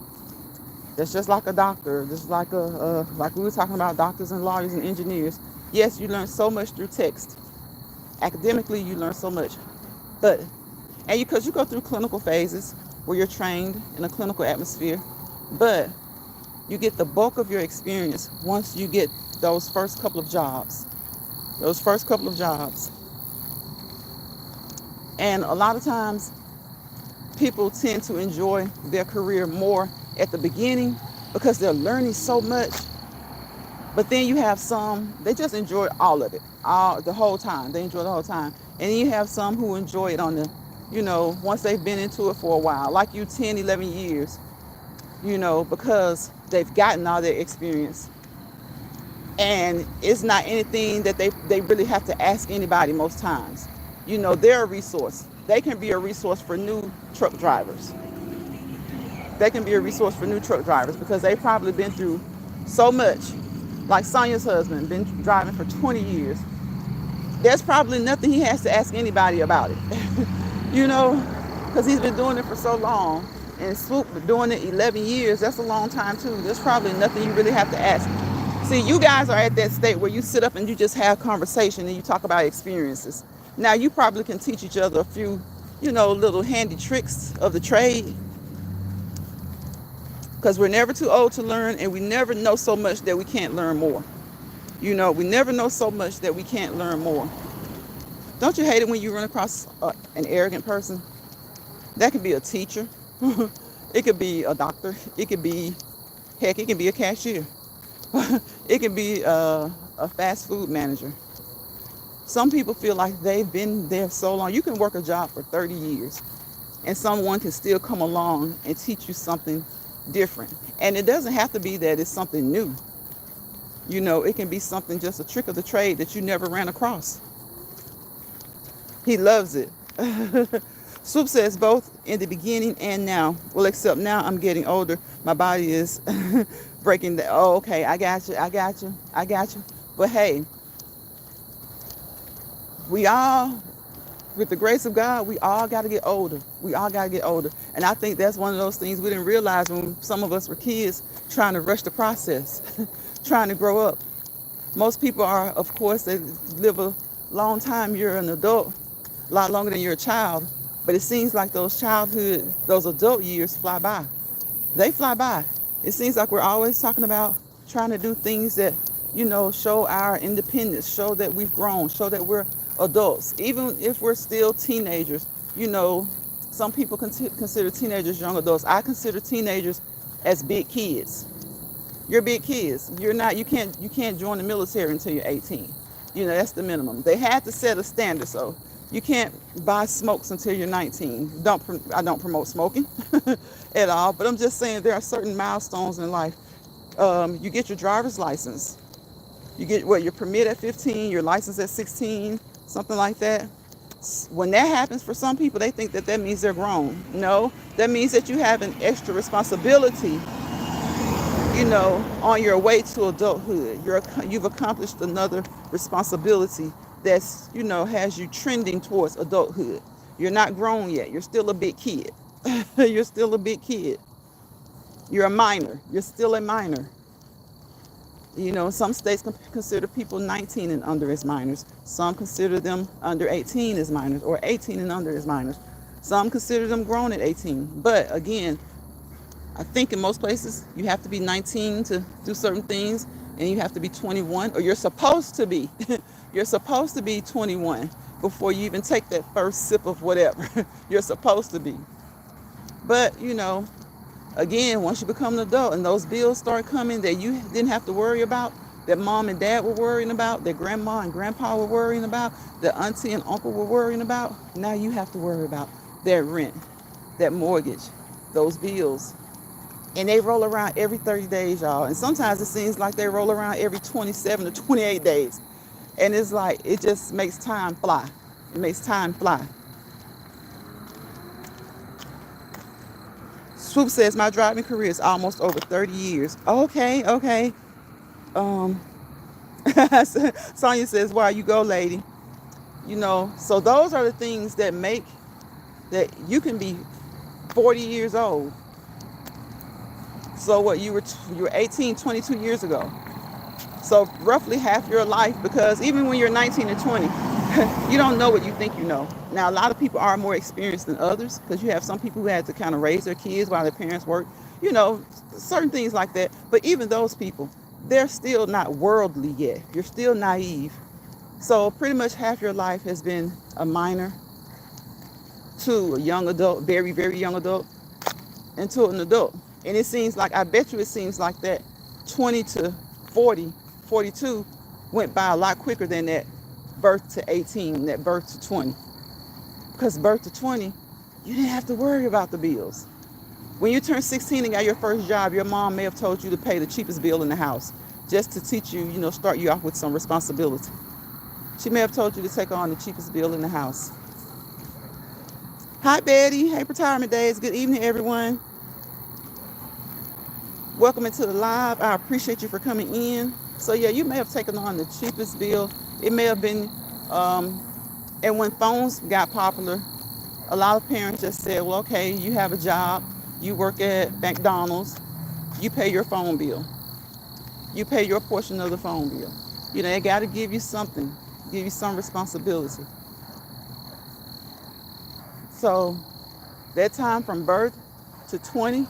That's just like a doctor, just like like we were talking about doctors and lawyers and engineers. Yes, you learn so much through text. Academically, you learn so much, but because you go through clinical phases where you're trained in a clinical atmosphere, but you get the bulk of your experience once you get those first couple of jobs. Those first couple of jobs. And a lot of times, people tend to enjoy their career more at the beginning because they're learning so much. But then you have some, they just enjoy all of it, the whole time. They enjoy the whole time. And then you have some who enjoy it on the, once they've been into it for a while, like you, 10, 11 years, because they've gotten all their experience. And it's not anything that they really have to ask anybody most times. They're a resource. They can be a resource for new truck drivers. They can be a resource for new truck drivers because they've probably been through so much. Like Sonia's husband, been driving for 20 years. There's probably nothing he has to ask anybody about it. Because he's been doing it for so long. And Swoop doing it 11 years, that's a long time too. There's probably nothing you really have to ask. See, you guys are at that state where you sit up and you just have conversation and you talk about experiences. Now, you probably can teach each other a few, little handy tricks of the trade. Because we're never too old to learn, and we never know so much that we can't learn more. We never know so much that we can't learn more. Don't you hate it when you run across an arrogant person? That could be a teacher. It could be a doctor. It could be a cashier. It could be a fast food manager. Some people feel like they've been there so long. You can work a job for 30 years, and someone can still come along and teach you something different. And it doesn't have to be that it's something new. It can be something, just a trick of the trade that you never ran across. He loves it. Swoop says both in the beginning and now. Well, except now I'm getting older. My body is breaking the, oh, okay, I got you. But hey, we all, with the grace of God, we all got to get older. And I think that's one of those things we didn't realize when some of us were kids, trying to rush the process, trying to grow up. Most people are, of course, they live a long time. You're an adult, a lot longer than you're a child. But it seems like those adult years fly by. They fly by. It seems like we're always talking about trying to do things that, show our independence, show that we've grown, show that we're adults. Even if we're still teenagers, some people consider teenagers young adults. I consider teenagers as big kids. You're big kids. You can't join the military until you're 18. That's the minimum. They had to set a standard, so you can't buy smokes until you're 19. I don't promote smoking at all, but I'm just saying there are certain milestones in life. You get your driver's license. You get your permit at 15, your license at 16, something like that. When that happens for some people, they think that means they're grown. No, that means that you have an extra responsibility, on your way to adulthood. You've accomplished another responsibility that's, has you trending towards adulthood. You're not grown yet. You're still a big kid. You're still a big kid. You're a minor. You're still a minor. Some states consider people 19 and under as minors. Some consider them under 18 as minors, or 18 and under as minors. Some consider them grown at 18. But again, I think in most places you have to be 19 to do certain things, and you have to be 21, or you're supposed to be. You're supposed to be 21 before you even take that first sip of whatever. You're supposed to be. But, again, once you become an adult and those bills start coming that you didn't have to worry about, that mom and dad were worrying about, that grandma and grandpa were worrying about, that auntie and uncle were worrying about, now you have to worry about that rent, that mortgage, those bills. And they roll around every 30 days, y'all. And sometimes it seems like they roll around every 27 to 28 days. And it's like, it just makes time fly. It makes time fly. Swoop says, my driving career is almost over 30 years. Okay. Sonia says, wow, you go, lady. So those are the things that make that you can be 40 years old. So what, you were 18, 22 years ago. So roughly half your life, because even when you're 19 and 20, you don't know what you think you know. Now, a lot of people are more experienced than others because you have some people who had to kind of raise their kids while their parents work, you know, certain things like that. But even those people, they're still not worldly yet. You're still naive. So pretty much half your life has been a minor to a young adult, very, very young adult, and to an adult. And it seems like, I bet you it seems like that 20 to 40, 42 went by a lot quicker than that birth to 18, that birth to 20. Because birth to 20, you didn't have to worry about the bills. When you turned 16 and got your first job, your mom may have told you to pay the cheapest bill in the house just to teach you, start you off with some responsibility. She may have told you to take on the cheapest bill in the house. Hi, Betty. Hey, Retirement Days. Good evening, everyone. Welcome into the live. I appreciate you for coming in. So, yeah, you may have taken on the cheapest bill. It may have been, and when phones got popular, a lot of parents just said, well, okay, you have a job, you work at McDonald's, you pay your phone bill. You pay your portion of the phone bill. They got to give you something, give you some responsibility. So that time from birth to 20,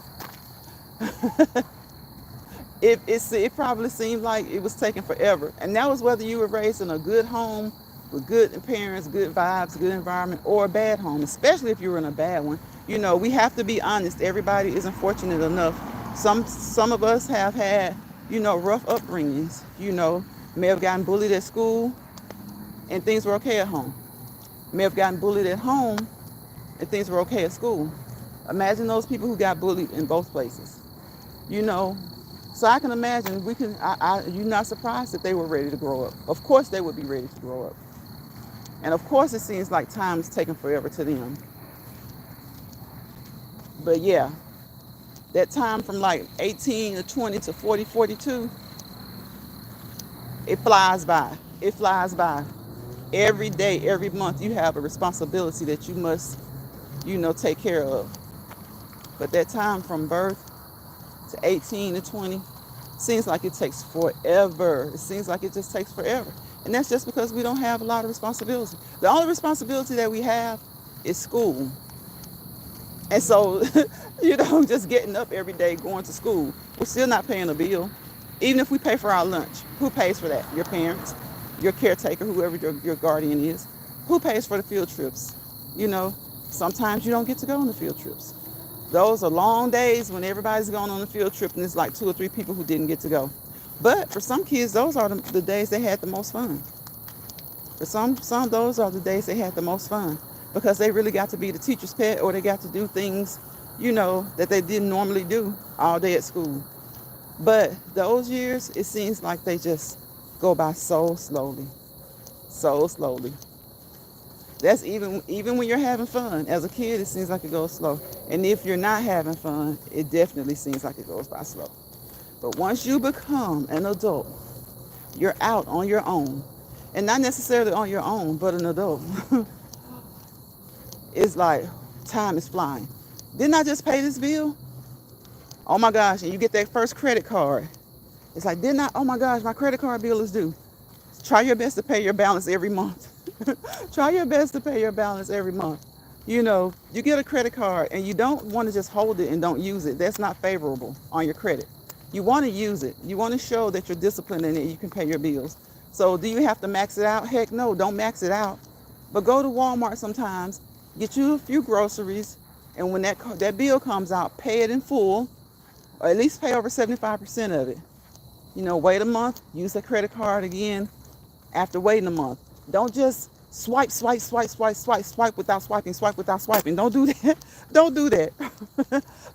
it probably seemed like it was taking forever. And that was whether you were raised in a good home with good parents, good vibes, good environment, or a bad home, especially if you were in a bad one. We have to be honest. Everybody isn't fortunate enough. Some of us have had, rough upbringings, may have gotten bullied at school and things were okay at home. May have gotten bullied at home and things were okay at school. Imagine those people who got bullied in both places. So I can imagine you're not surprised that they were ready to grow up. Of course they would be ready to grow up. And of course it seems like time is taking forever to them. But yeah, that time from like 18 to 20 to 40, 42, it flies by. It flies by. Every day, every month, you have a responsibility that you must, take care of. But that time from birth to 18 to 20 seems like it takes forever. It seems like it just takes forever. And that's just because we don't have a lot of responsibility. The only responsibility that we have is school. And so, just getting up every day, going to school, we're still not paying a bill. Even if we pay for our lunch, who pays for that? Your parents, your caretaker, whoever your guardian is. Who pays for the field trips? Sometimes you don't get to go on the field trips. Those are long days when everybody's going on the field trip and it's like 2 or 3 people who didn't get to go. But for some kids, those are the days they had the most fun. For some, those are the days they had the most fun because they really got to be the teacher's pet or they got to do things, that they didn't normally do all day at school. But those years, it seems like they just go by so slowly, so slowly. That's even when you're having fun. As a kid, it seems like it goes slow. And if you're not having fun, it definitely seems like it goes by slow. But once you become an adult, you're out on your own. And not necessarily on your own, but an adult. It's like time is flying. Didn't I just pay this bill? Oh my gosh, and you get that first credit card. It's like, oh my gosh, my credit card bill is due. Try your best to pay your balance every month. Try your best to pay your balance every month. You get a credit card and you don't want to just hold it and don't use it. That's not favorable on your credit. You want to use it. You want to show that you're disciplined and that you can pay your bills. So do you have to max it out? Heck no, don't max it out. But go to Walmart sometimes, get you a few groceries, and when that bill comes out, pay it in full, or at least pay over 75% of it. Wait a month, use the credit card again after waiting a month. Don't just swipe without swiping, swipe without swiping. Don't do that. Don't do that.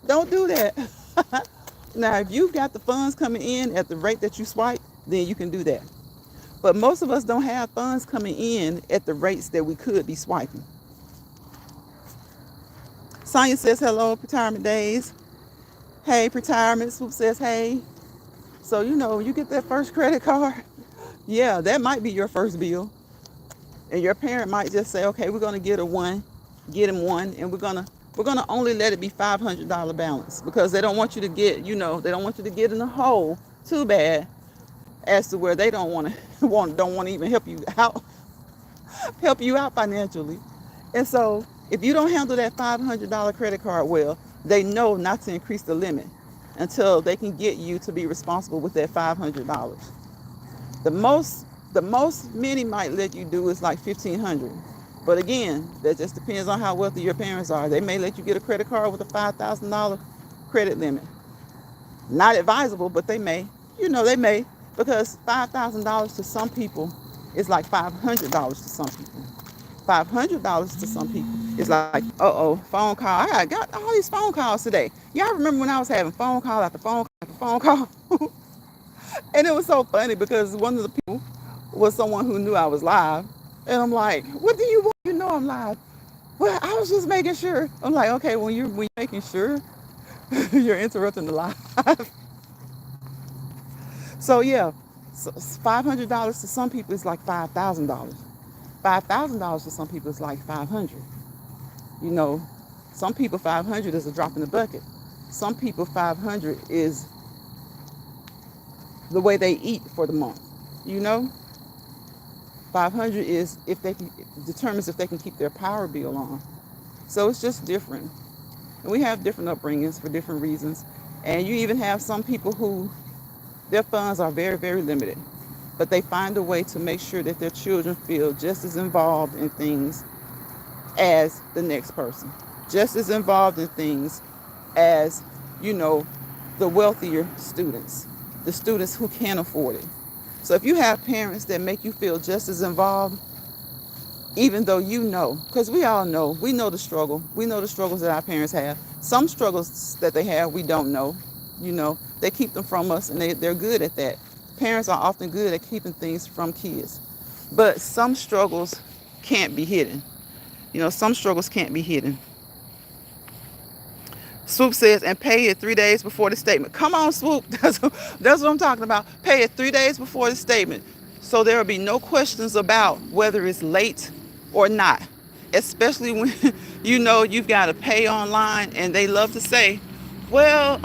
Don't do that. Now, if you've got the funds coming in at the rate that you swipe, then you can do that. But most of us don't have funds coming in at the rates that we could be swiping. Sonia says, hello, Retirement Days. Hey, Retirement. Swoop says, hey. So, you get that first credit card. Yeah, that might be your first bill. And your parent might just say, okay, we're going to get him one, and we're going to we're going to only let it be $500 balance because they don't want you to get, they don't want you to get in a hole too bad as to where they don't want to don't want to even help you out financially. And so if you don't handle that $500 credit card well, they know not to increase the limit until they can get you to be responsible with that $500. The most many might let you do is like $1,500. But again, that just depends on how wealthy your parents are. They may let you get a credit card with a $5,000 credit limit. Not advisable, but they may. They may, because $5,000 to some people is like $500 to some people. $500 to some people is like, phone call. I got all these phone calls today. Y'all remember when I was having phone call after phone call after phone call? And it was so funny because one of the people was someone who knew I was live. And I'm like, what do you want? You know I'm live. Well, I was just making sure. I'm like, okay, when you're making sure, you're interrupting the live. So yeah, so $500 to some people is like $5,000. $5,000 to some people is like 500. Some people 500 is a drop in the bucket. Some people 500 is the way they eat for the month. 500 is determines if they can keep their power bill on. So it's just different. And we have different upbringings for different reasons. And you even have some people who their funds are very, very limited, but they find a way to make sure that their children feel just as involved in things as the next person, just as involved in things as, the wealthier students, the students who can afford it. So if you have parents that make you feel just as involved, even though because we all know, we know the struggle. We know the struggles that our parents have. Some struggles that they have, we don't know. They keep them from us, and they're good at that. Parents are often good at keeping things from kids. But some struggles can't be hidden. Some struggles can't be hidden. Swoop says, and pay it 3 days before the statement. Come on, Swoop. That's what I'm talking about. Pay it 3 days before the statement. So there will be no questions about whether it's late or not. Especially when you've got to pay online, and they love to say, well,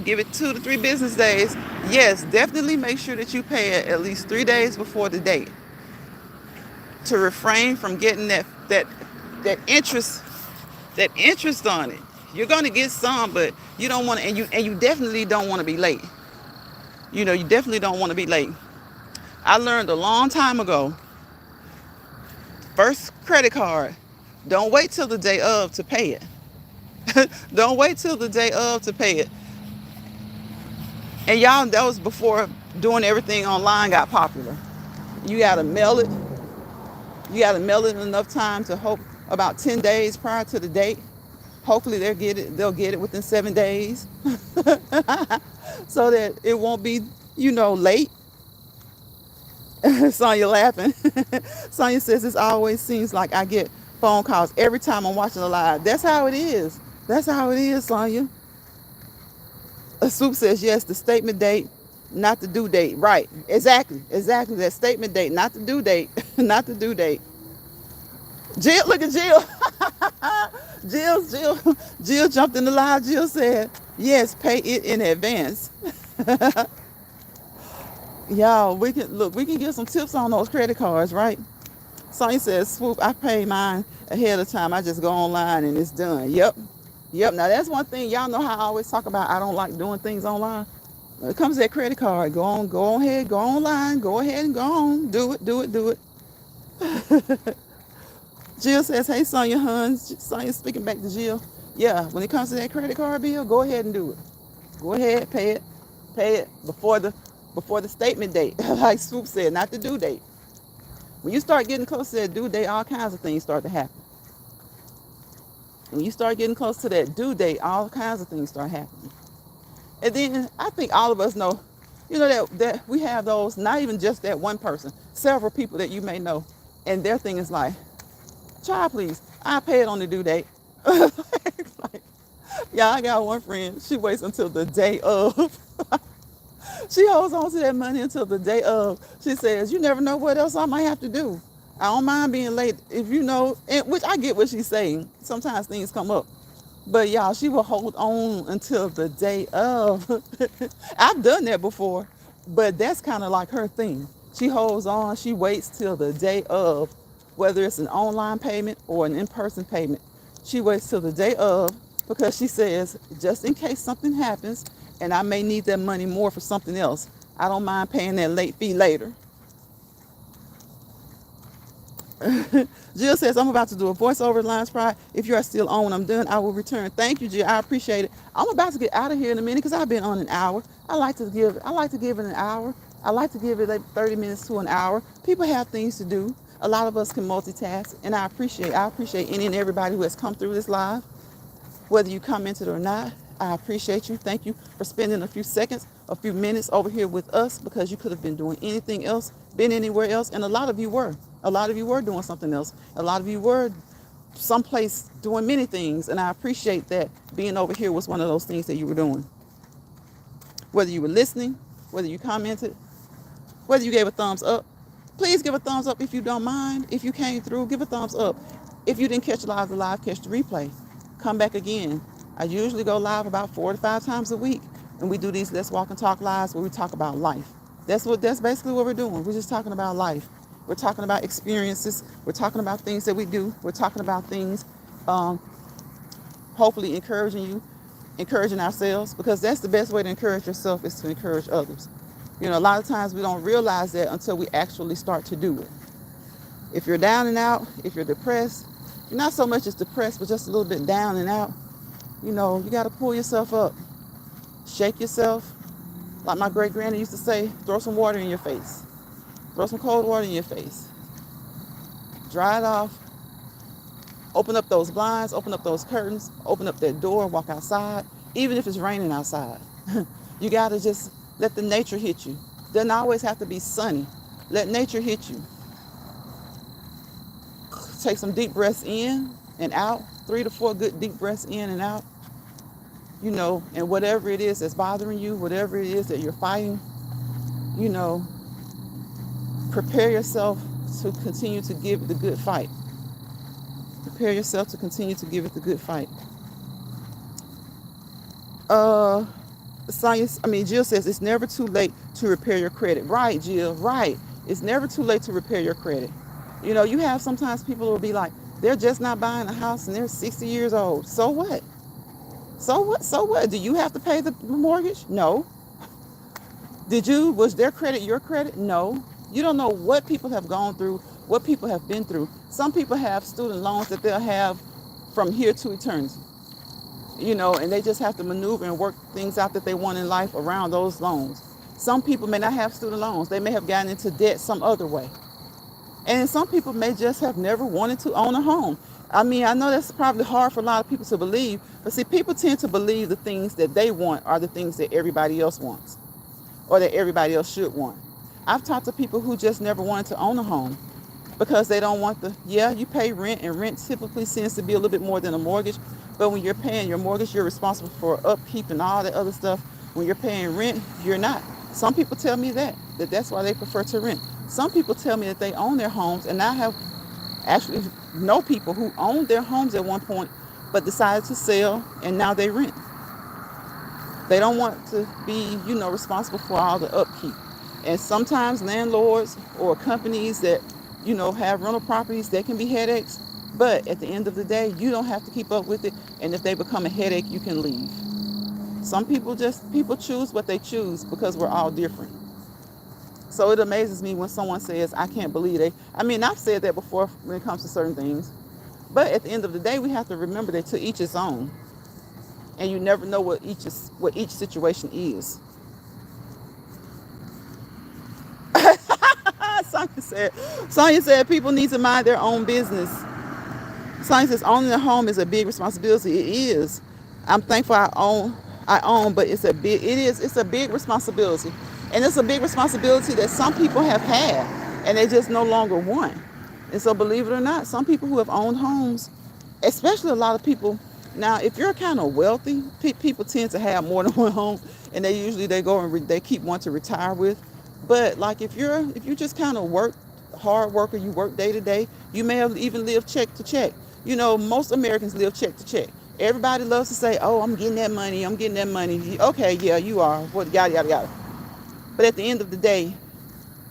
give it 2 to 3 business days. Yes, definitely make sure that you pay it at least 3 days before the date to refrain from getting that interest on it. You're going to get some, but you don't want to, and you definitely don't want to be late. You definitely don't want to be late. I learned a long time ago, first credit card, don't wait till the day of to pay it. Don't wait till the day of to pay it. And y'all, that was before doing everything online got popular. You got to mail it. You got to mail it in enough time to hope about 10 days prior to the date. Hopefully they'll get it within 7 days so that it won't be, late. Sonya laughing. Sonya says, it always seems like I get phone calls every time I'm watching a live. That's how it is. That's how it is, Sonya. Swoop says, yes, the statement date, not the due date. Right. Exactly. That statement date, not the due date. Not the due date. Jill, look at Jill. Jill jumped in the live. Jill said, yes, pay it in advance. Y'all, we can get some tips on those credit cards, right? Sonya says, Swoop, I pay mine ahead of time. I just go online and it's done. Yep. Now that's one thing. Y'all know how I always talk about I don't like doing things online. When it comes to that credit card, go ahead, go online, go ahead and go on. Do it. Jill says, hey, Sonya Huns. Sonya speaking back to Jill. Yeah, when it comes to that credit card bill, go ahead and do it. Go ahead, pay it before the statement date. Like Swoop said, not the due date. When you start getting close to that due date, all kinds of things start to happen. When you start getting close to that due date, all kinds of things start happening. And then I think all of us know, that we have those, not even just that one person, several people that you may know. And their thing is like, child, please, I'll pay it on the due date. I got one friend, she waits until the day of. She holds on to that money until the day of. She says, you never know what else I might have to do. I don't mind being late if and which I get what she's saying. Sometimes things come up. But y'all, she will hold on until the day of. I've done that before, but that's kind of like her thing. She holds on, she waits till the day of, whether it's an online payment or an in person payment. She waits till the day of because she says, just in case something happens and I may need that money more for something else, I don't mind paying that late fee later. Jill says, I'm about to do a voiceover Lines Pride. If you are still on when I'm done, I will return. Thank you, Jill. I appreciate it. I'm about to get out of here in a minute because I've been on an hour. I like to give it an hour. I like to give it like 30 minutes to an hour. People have things to do. A lot of us can multitask, and I appreciate any and everybody who has come through this live. Whether you commented or not, I appreciate you. Thank you for spending a few seconds, a few minutes over here with us because you could have been doing anything else, been anywhere else, and a lot of you were. A lot of you were doing something else. A lot of you were someplace doing many things, and I appreciate that being over here was one of those things that you were doing. Whether you were listening, whether you commented, whether you gave a thumbs up, please give a thumbs up if you don't mind. If you came through, give a thumbs up. If you didn't catch the live, catch the replay. Come back again. I usually go live about 4 to 5 times a week, and we do these Let's Walk and Talk lives where we talk about life. That's basically what we're doing. We're just talking about life. We're talking about experiences. We're talking about things that we do. We're talking about things, um, hopefully encouraging you, encouraging ourselves, because that's the best way to encourage yourself is to encourage others. A lot of times we don't realize that until we actually start to do it. If you're down and out, if you're depressed, you're not so much as depressed, but just a little bit down and out, you got to pull yourself up, shake yourself. Like my great granny used to say, throw some water in your face, throw some cold water in your face, dry it off, open up those blinds, open up those curtains, open up that door, walk outside, even if it's raining outside. You got to just let the nature hit you. Doesn't always have to be sunny. Let nature hit you. Take some deep breaths in and out, 3 to 4 good deep breaths in and out, and whatever it is that's bothering you, whatever it is that you're fighting, you know, prepare yourself to continue to give it the good fight. Prepare yourself to continue to give it the good fight. Uh, Jill says it's never too late to repair your credit. Right, Jill, right. It's never too late to repair your credit. You have sometimes people will be like, they're just not buying a house and they're 60 years old. So what? So what? So what? Do you have to pay the mortgage? No. Was their credit your credit? No. You don't know what people have gone through, what people have been through. Some people have student loans that they'll have from here to eternity. And they just have to maneuver and work things out that they want in life around those loans. Some people may not have student loans. They may have gotten into debt some other way. And some people may just have never wanted to own a home. I know that's probably hard for a lot of people to believe, but see, people tend to believe the things that they want are the things that everybody else wants or that everybody else should want. I've talked to people who just never wanted to own a home because they don't want you pay rent, and rent typically seems to be a little bit more than a mortgage. But when you're paying your mortgage, you're responsible for upkeep and all that other stuff. When you're paying rent, you're not. Some people tell me that's why they prefer to rent. Some people tell me that they own their homes, and I have actually know people who owned their homes at one point but decided to sell and now they rent. They don't want to be, responsible for all the upkeep. And sometimes landlords or companies that, have rental properties, they can be headaches. But at the end of the day, you don't have to keep up with it. And if they become a headache, you can leave. Some people choose what they choose because we're all different. So it amazes me when someone says, I can't believe I've said that before when it comes to certain things. But at the end of the day, we have to remember that to each his own. And you never know what each situation is. Sonia said people need to mind their own business. Sonia says owning a home is a big responsibility. It is. I'm thankful I own, but it's a big responsibility. And it's a big responsibility that some people have had and they just no longer want. And so believe it or not, some people who have owned homes, especially a lot of people, now if you're kind of wealthy, people tend to have more than one home, and they go and they keep one to retire with. But like if you just kind of hard worker, you work day to day, you may have even lived check to check. Most Americans live check to check. Everybody loves to say, oh, I'm getting that money, I'm getting that money. Okay, yeah, you are. What, yada, yada, yada. But at the end of the day,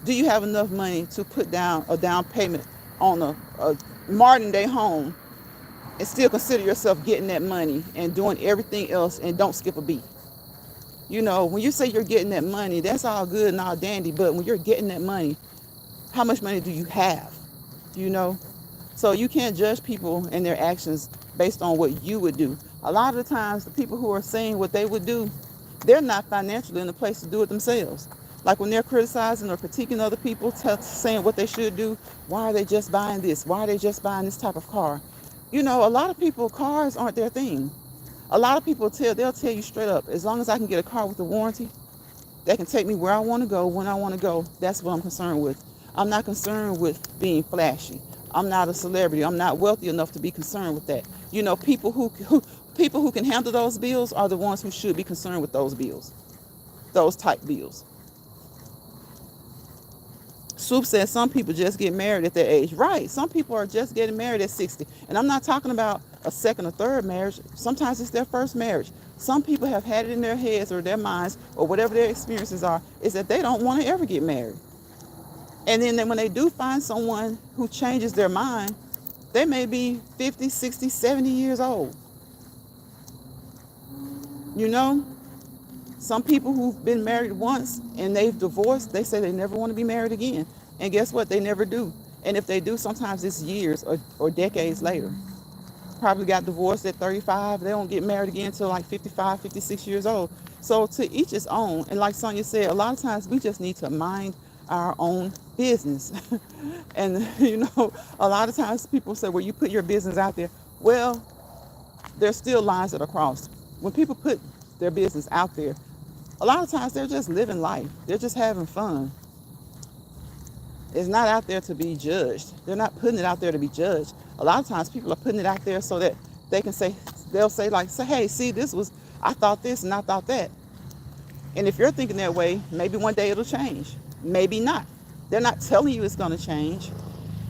do you have enough money to put down a down payment on a modern day home and still consider yourself getting that money and doing everything else and don't skip a beat? When you say you're getting that money, that's all good and all dandy, but when you're getting that money, how much money do you have? You know? So you can't judge people and their actions based on what you would do. A lot of the times, the people who are saying what they would do, they're not financially in a place to do it themselves. Like when they're criticizing or critiquing other people, saying what they should do, why are they just buying this? Why are they just buying this type of car? A lot of people, cars aren't their thing. A lot of people they'll tell you straight up, as long as I can get a car with a warranty, that can take me where I want to go, when I want to go, that's what I'm concerned with. I'm not concerned with being flashy. I'm not a celebrity. I'm not wealthy enough to be concerned with that. People who can handle those bills are the ones who should be concerned with those bills, those type bills. Swoop says some people just get married at their age. Right. Some people are just getting married at 60. And I'm not talking about a second or third marriage. Sometimes it's their first marriage. Some people have had it in their heads or their minds or whatever their experiences are, is that they don't want to ever get married. And then when they do find someone who changes their mind, they may be 50, 60, 70 years old. You know, some people who've been married once and they've divorced, they say they never want to be married again. And guess what? They never do. And if they do, sometimes it's years or decades later. Probably got divorced at 35. They don't get married again until like 55, 56 years old. So to each his own. And like Sonia said, a lot of times we just need to mind our own business. And, a lot of times people say, well, you put your business out there. Well, there's still lines that are crossed. When people put their business out there, a lot of times they're just living life. They're just having fun. It's not out there to be judged. They're not putting it out there to be judged. A lot of times people are putting it out there so that they can say, hey, see, I thought this and I thought that. And if you're thinking that way, maybe one day it'll change. Maybe not. They're not telling you it's going to change.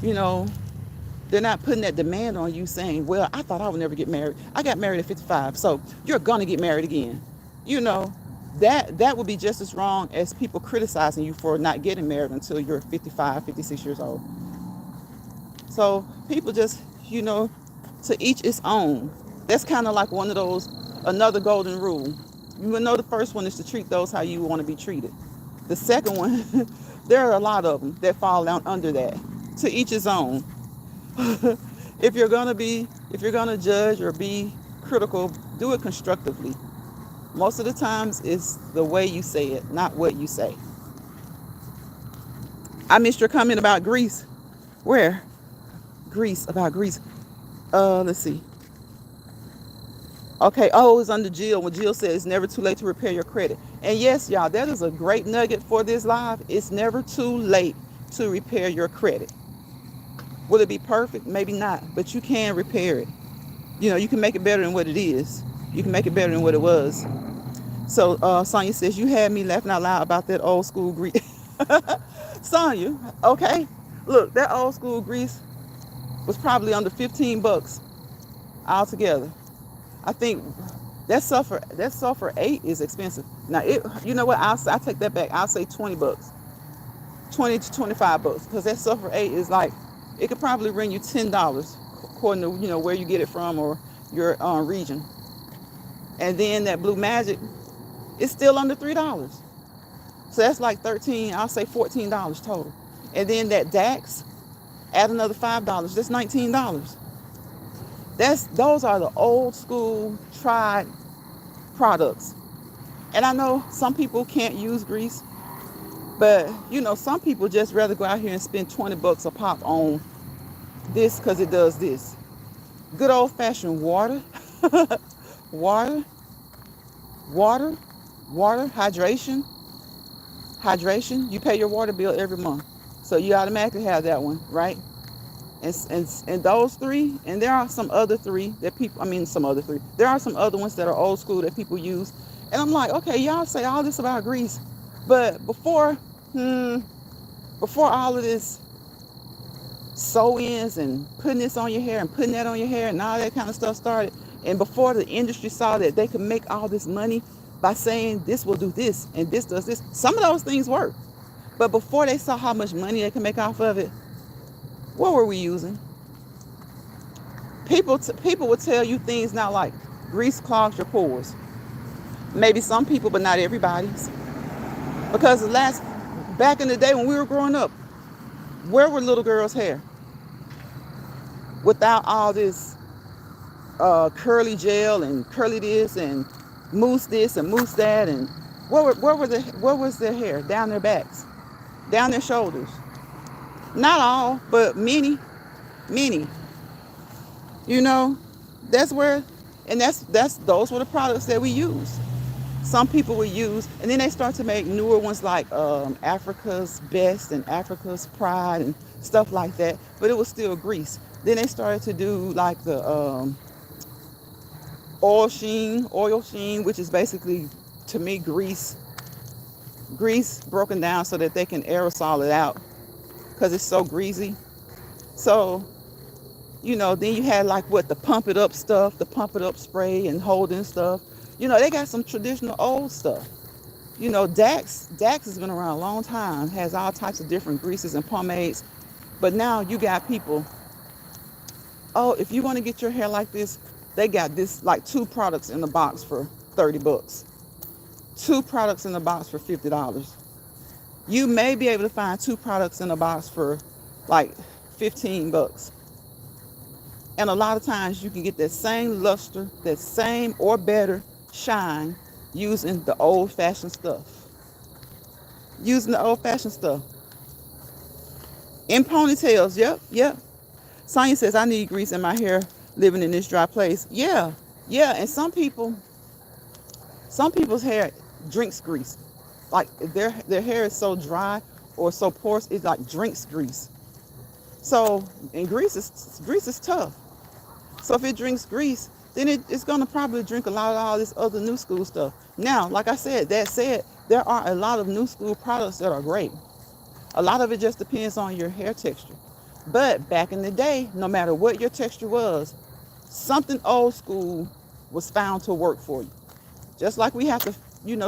They're not putting that demand on you saying, well, I thought I would never get married. I got married at 55, so you're going to get married again. That would be just as wrong as people criticizing you for not getting married until you're 55, 56 years old. So people just, to each its own. That's kind of like one of those, another golden rule. The first one is to treat those how you want to be treated. The second one, there are a lot of them that fall down under that. To each his own. If you're gonna judge or be critical, do it constructively. Most of the times it's the way you say it, not what you say. I missed your comment about Greece. Where? About Greece. Let's see. Okay, it's under Jill. When Jill says it's never too late to repair your credit. And yes, y'all, that is a great nugget for this live. It's never too late to repair your credit. Will it be perfect? Maybe not, but you can repair it. You can make it better than what it is. You can make it better than what it was. So Sonia says, you had me laughing out loud about that old school Grease. Sonia, okay. Look, that old school Grease was probably under $15 altogether. I think that sulfur 8 is expensive. Now, you know what? I'll take that back. I'll say $20, $20 to $25, because that sulfur 8 is like, it could probably bring you $10 according to where you get it from or your region. And then that Blue Magic is still under $3. So that's like I'll say $14 total. And then that Dax, add another $5. That's $19. Those are the old school tried products. And I know some people can't use grease, but some people just rather go out here and spend $20 a pop on this because it does this. Good old fashioned water, water, hydration. You pay your water bill every month, so you automatically have that one, right? And those three, and there are some other three that there are some other ones that are old school that people use. And I'm like, okay, y'all say all this about grease, but before all of this sew-ins and putting this on your hair and putting that on your hair and all that kind of stuff started, And before the industry saw that they could make all this money by saying this will do this and this does this, some of those things work. But before they saw how much money they can make off of it, what were we using? People will tell you things now like grease clogs your pores. Maybe some people, but not everybody's. Because back in the day when we were growing up, where were little girls' hair? Without all this curly gel and curly this and mousse that, and where was their hair? Down their backs, down their shoulders. Not all, but many, many. You know, that's where, and that's those were the products that we used. Some people would use, and then they start to make newer ones like Africa's Best and Africa's Pride and stuff like that. But it was still grease. Then they started to do like the oil sheen, which is basically, to me, grease broken down so that they can aerosol it out because it's so greasy. So, then you had like the pump it up stuff, the pump it up spray and holding stuff. They got some traditional old stuff. Dax has been around a long time, has all types of different greases and pomades. But now you got people, oh, if you want to get your hair like this, they got this, like 2 products in the box for $30. 2 products in the box for $50. You may be able to find 2 products in the box for like $15. And a lot of times you can get that same luster, that same or better shine using the old-fashioned stuff. In ponytails, yep. Sonya says, I need grease in my hair living in this dry place. Yeah. And some people's hair drinks grease. Like their hair is so dry or so porous, it like drinks grease. So, and grease is tough. So if it drinks grease, then it's going to probably drink a lot of all this other new school stuff. Now, like I said, there are a lot of new school products that are great. A lot of it just depends on your hair texture. But back in the day, no matter what your texture was, something old school was found to work for you. Just like we have to,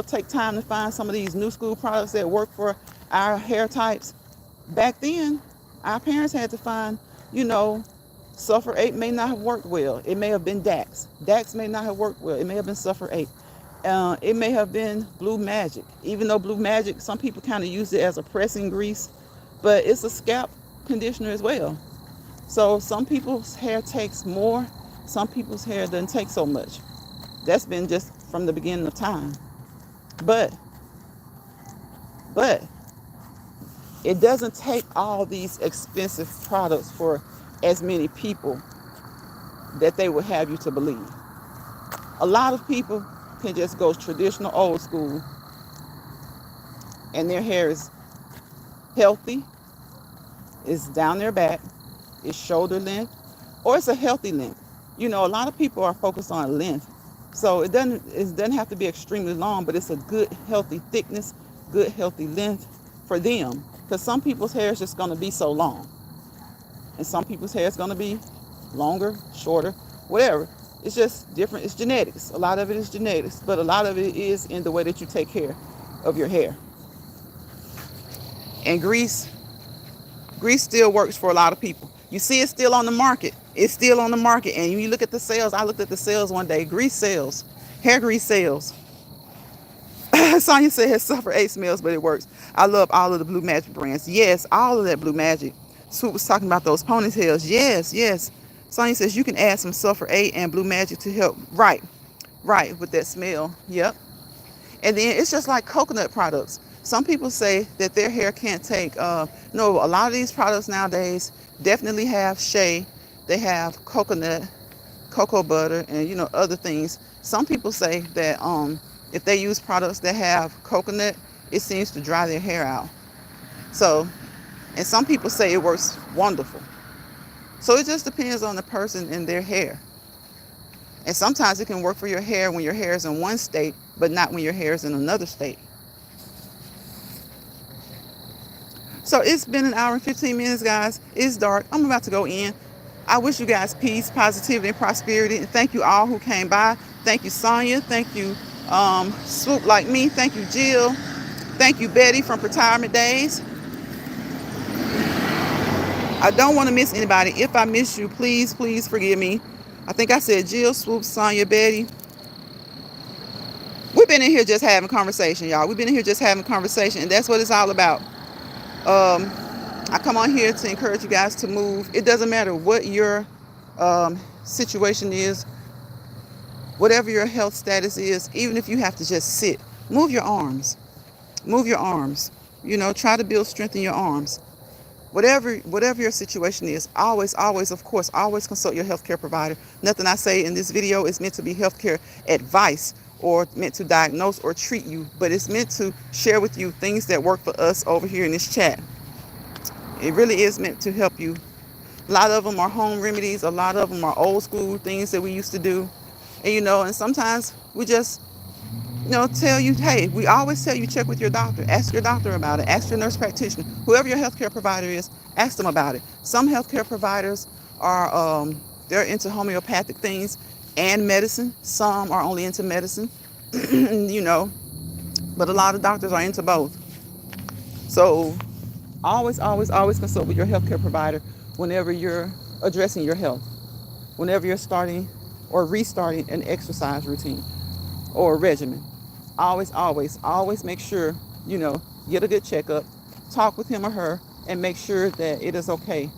take time to find some of these new school products that work for our hair types. Back then, our parents had to find, Sulfur 8 may not have worked well. It may have been Dax. Dax may not have worked well. It may have been Sulfur 8. It may have been Blue Magic. Even though Blue Magic, some people kind of use it as a pressing grease, but it's a scalp conditioner as well. So some people's hair takes more. Some people's hair doesn't take so much. That's been just from the beginning of time. But it doesn't take all these expensive products for as many people that they would have you to believe. A lot of people can just go traditional old school and their hair is healthy, it's down their back, it's shoulder length, or it's a healthy length. A lot of people are focused on length. So it doesn't have to be extremely long, but it's a good healthy thickness, good healthy length for them. Because some people's hair is just going to be so long. And some people's hair is going to be longer, shorter, whatever. It's just different. It's genetics. A lot of it is genetics, but a lot of it is in the way that you take care of your hair. And grease still works for a lot of people. You see it's still on the market. It's still on the market. And you look at the sales. I looked at the sales one day. Grease sales. Hair grease sales. Sonya said Sulfur 8 smells, but it works. I love all of the Blue Magic brands. Yes, all of that Blue Magic. Swoop was talking about those ponytails. Yes. Sonya says you can add some Sulfur 8 and Blue Magic to help. Right, with that smell. Yep. And then it's just like coconut products. Some people say that their hair can't take, no, a lot of these products nowadays definitely have shea. They have coconut, cocoa butter, and, other things. Some people say that if they use products that have coconut, it seems to dry their hair out. So, and some people say it works wonderful. So it just depends on the person and their hair. And sometimes it can work for your hair when your hair is in one state, but not when your hair is in another state. So it's been an hour and 15 minutes, guys. It's dark. I'm about to go in. I wish you guys peace, positivity, and prosperity. And thank you all who came by. Thank you, Sonia. Thank you, Swoop Like Me. Thank you, Jill. Thank you, Betty from Retirement Days. I don't want to miss anybody. If I miss you, please, please forgive me. I think I said Jill, Swoop, Sonia, Betty. We've been in here just having conversation, y'all. We've been in here just having conversation, and that's what it's all about. Um, I come on here to encourage you guys to move. It doesn't matter what your situation is, whatever your health status is, even if you have to just sit, move your arms. Move your arms. You know, try to build strength in your arms. Whatever your situation is, always, of course, always consult your healthcare provider. Nothing I say in this video is meant to be healthcare advice or meant to diagnose or treat you, but it's meant to share with you things that work for us over here in this chat. It really is meant to help you. A lot of them are home remedies. A lot of them are old school things that we used to do. And sometimes we just tell you, hey, we always tell you check with your doctor. Ask your doctor about it. Ask your nurse practitioner. Whoever your healthcare provider is, ask them about it. Some healthcare providers are, they're into homeopathic things and medicine. Some are only into medicine, but a lot of doctors are into both. So always consult with your healthcare provider whenever you're addressing your health, whenever you're starting or restarting an exercise routine or a regimen. Always make sure, get a good checkup, talk with him or her, and make sure that it is okay.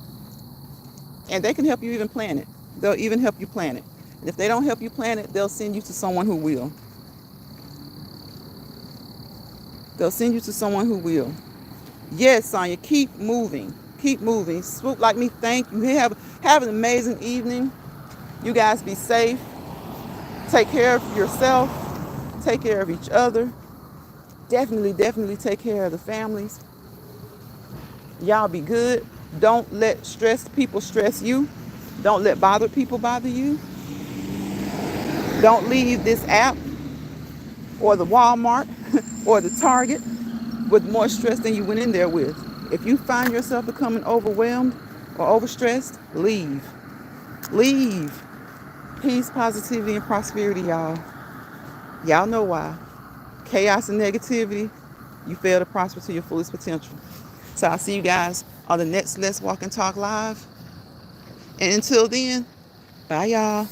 And they can help you even plan it. They'll even help you plan it. And if they don't help you plan it, they'll send you to someone who will. They'll send you to someone who will. Yes, Sonia, keep moving. Keep moving. Swoop Like Me, thank you. Have an amazing evening. You guys be safe. Take care of yourself. Take care of each other. Definitely take care of the families. Y'all be good. Don't let stressed people stress you. Don't let bothered people bother you. Don't leave this app or the Walmart or the Target with more stress than you went in there with. If you find yourself becoming overwhelmed or overstressed, leave. Leave. Peace, positivity, and prosperity, y'all. Y'all know why. Chaos and negativity, you fail to prosper to your fullest potential. So I'll see you guys on the next Let's Walk and Talk Live. And until then, bye, y'all.